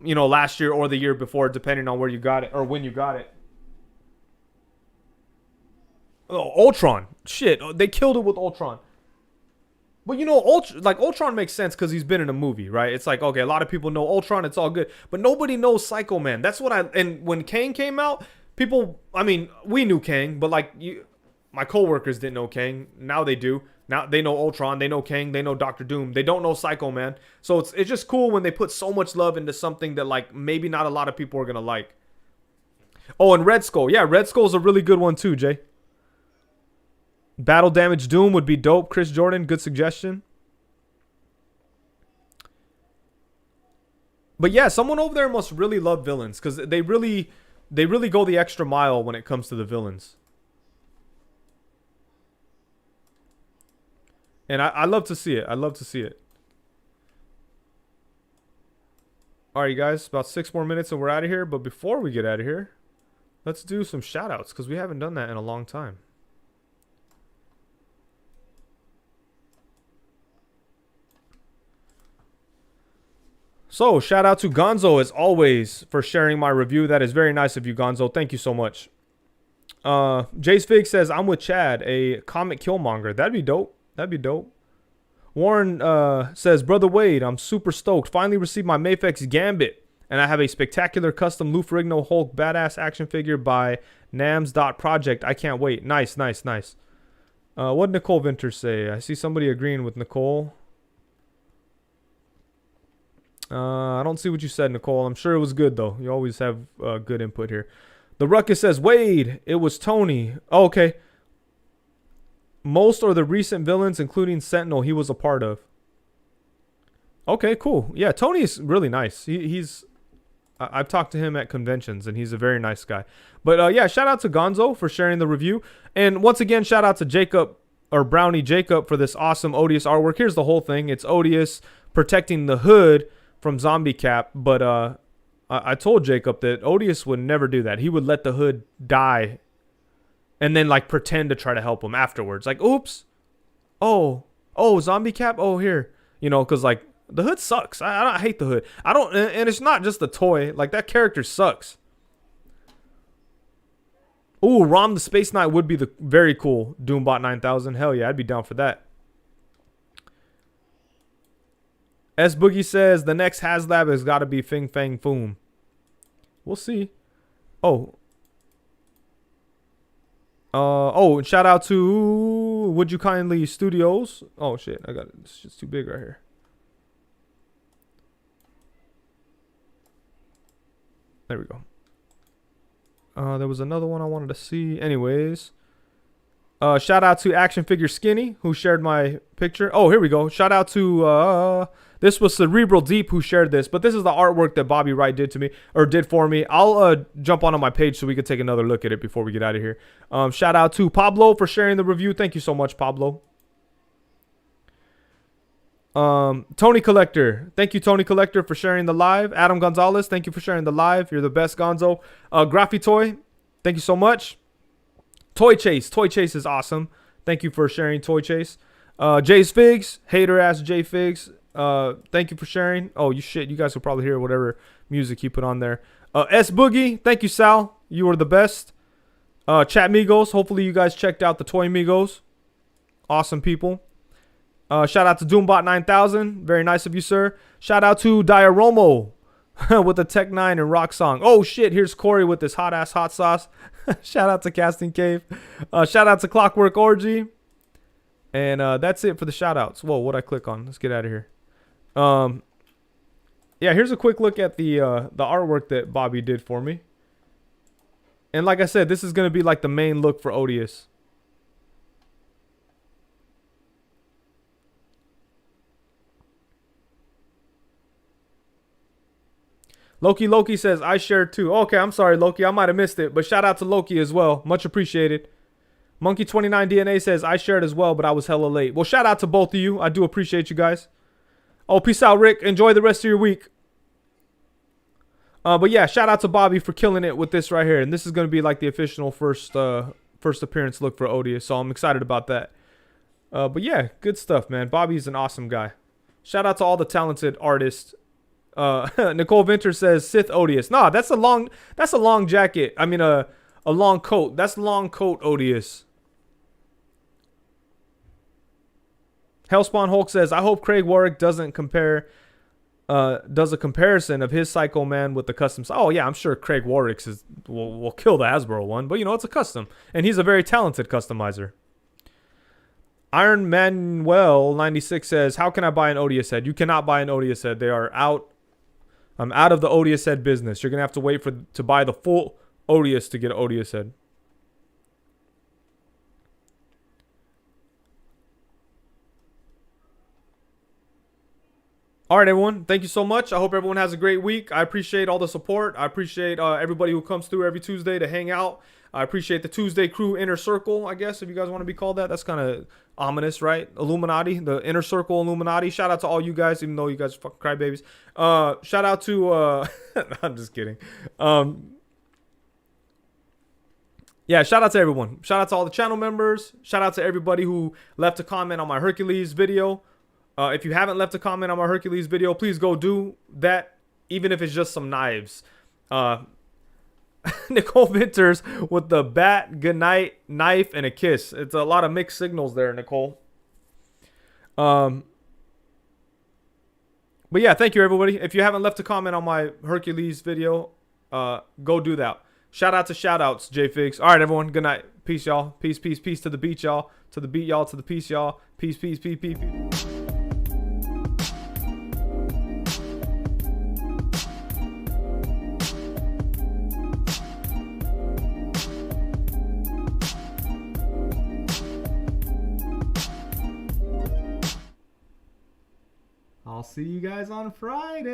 you know, last year or the year before, depending on where you got it or when you got it. Oh, Ultron. Shit, they killed it with Ultron. But you know, Ultron makes sense because he's been in a movie, right? It's like, okay, a lot of people know Ultron, it's all good. But nobody knows Psycho Man. That's what and when Kang came out, people, I mean, we knew Kang, but like, my coworkers didn't know Kang. Now they do. Now they know Ultron, they know Kang, they know Dr. Doom. They don't know Psycho Man. So it's just cool when they put so much love into something that like maybe not a lot of people are going to like. Oh, and Red Skull. Yeah, Red Skull's a really good one too, Jay. Battle Damage Doom would be dope. Chris Jordan, good suggestion. But yeah, someone over there must really love villains because they really go the extra mile when it comes to the villains. And I love to see it. I love to see it. All right, you guys, about 6 more minutes and we're out of here. But before we get out of here, let's do some shout outs because we haven't done that in a long time. So, shout out to Gonzo as always for sharing my review. That is very nice of you, Gonzo. Thank you so much. Jace Fig says, I'm with Chad, a comic killmonger. That'd be dope. That'd be dope. Warren says, Brother Wade, I'm super stoked. Finally received my Mafex Gambit. And I have a spectacular custom Lou Ferrigno Hulk badass action figure by Nams.project. I can't wait. Nice, nice, nice. What did Nicole Vinters say? I see somebody agreeing with Nicole. I don't see what you said, Nicole. I'm sure it was good, though. You always have good input here. The Ruckus says, Wade, it was Tony. Oh, okay. Most are the recent villains, including Sentinel, he was a part of. Okay, cool. Yeah, Tony's really nice. I've talked to him at conventions, and he's a very nice guy. But yeah, shout out to Gonzo for sharing the review. And once again, shout out to Jacob, or Brownie Jacob, for this awesome Odious artwork. Here's the whole thing. It's Odious protecting the hood from Zombie Cap, but I told Jacob that Odious would never do that. He would let the hood die and then like pretend to try to help him afterwards. Like, oops. Oh, Zombie Cap. Oh, here. You know, because like the hood sucks. I hate the hood. I don't, and it's not just the toy. Like that character sucks. Ooh, Rom the Space Knight would be the very cool Doombot 9000. Hell yeah, I'd be down for that. S Boogie says the next HasLab has got to be Fing Fang Foom. We'll see. Oh. And shout out to Would You Kindly Studios. Oh shit, I got it. It's just too big right here. There we go. There was another one I wanted to see. Anyways. Shout out to Action Figure Skinny, who shared my picture. Oh, here we go. Shout out to this was Cerebral Deep who shared this, but this is the artwork that Bobby Wright did to me, or did for me. I'll jump on my page so we can take another look at it before we get out of here. Shout out to Pablo for sharing the review. Thank you so much, Pablo. Tony Collector. Thank you, Tony Collector, for sharing the live. Adam Gonzalez, thank you for sharing the live. You're the best, Gonzo. Graphy Toy, thank you so much. Toy Chase. Toy Chase is awesome. Thank you for sharing, Toy Chase. Jay's Figs. Hater ass Jay Figs. Thank you for sharing. Oh, you guys will probably hear whatever music you put on there. S Boogie. Thank you, Sal. You are the best. Chat Migos. Hopefully you guys checked out the Toy Migos. Awesome people. Shout out to Doombot 9000. Very nice of you, sir. Shout out to Dioromo with the Tech 9 and Rock Song. Oh, shit. Here's Corey with this hot-ass hot sauce. Shout out to Casting Cave. Shout out to Clockwork Orgy. And that's it for the shout-outs. Whoa, what'd I click on? Let's get out of here. Yeah, here's a quick look at the artwork that Bobby did for me. And like I said, this is going to be like the main look for Odious. Loki says, I shared too. Okay, I'm sorry, Loki. I might have missed it. But shout out to Loki as well. Much appreciated. Monkey29DNA says, I shared as well, but I was hella late. Well, shout out to both of you. I do appreciate you guys. Oh, peace out, Rick. Enjoy the rest of your week. But yeah, shout out to Bobby for killing it with this right here. And this is going to be like the official first appearance look for Odious. So I'm excited about that. But yeah, good stuff, man. Bobby's an awesome guy. Shout out to all the talented artists. Nicole Venter says Sith Odious. Nah, that's a long jacket. I mean a long coat. That's long coat Odious. Hellspawn Hulk says, I hope Craig Warwick does a comparison of his Psycho Man with the custom. Oh yeah, I'm sure Craig Warwick's will kill the Hasbro one, but you know, it's a custom. And he's a very talented customizer. Iron Manuel 96 says, how can I buy an Odious head? You cannot buy an Odious head. They are out. I'm out of the Odious head business. You're gonna have to wait to buy the full Odious to get an Odious head. All right, everyone. Thank you so much. I hope everyone has a great week. I appreciate all the support. I appreciate everybody who comes through every Tuesday to hang out. I appreciate the Tuesday crew inner circle, I guess, if you guys want to be called that. That's kind of ominous, right? Illuminati, the inner circle Illuminati. Shout out to all you guys, even though you guys are fucking crybabies. Shout out to... I'm just kidding. Yeah, shout out to everyone. Shout out to all the channel members. Shout out to everybody who left a comment on my Hercules video. If you haven't left a comment on my Hercules video, please go do that, even if it's just some knives. Nicole Vinters with the bat, good night, knife, and a kiss. It's a lot of mixed signals there, Nicole. But yeah, thank you, everybody. If you haven't left a comment on my Hercules video, go do that. Shout out to shout outs, JFigs. All right, everyone. Good night. Peace, y'all. Peace, peace, peace to the beach, y'all. To the beat, y'all. To the peace, y'all. Peace, peace, peace, peace, peace. I'll see you guys on Friday.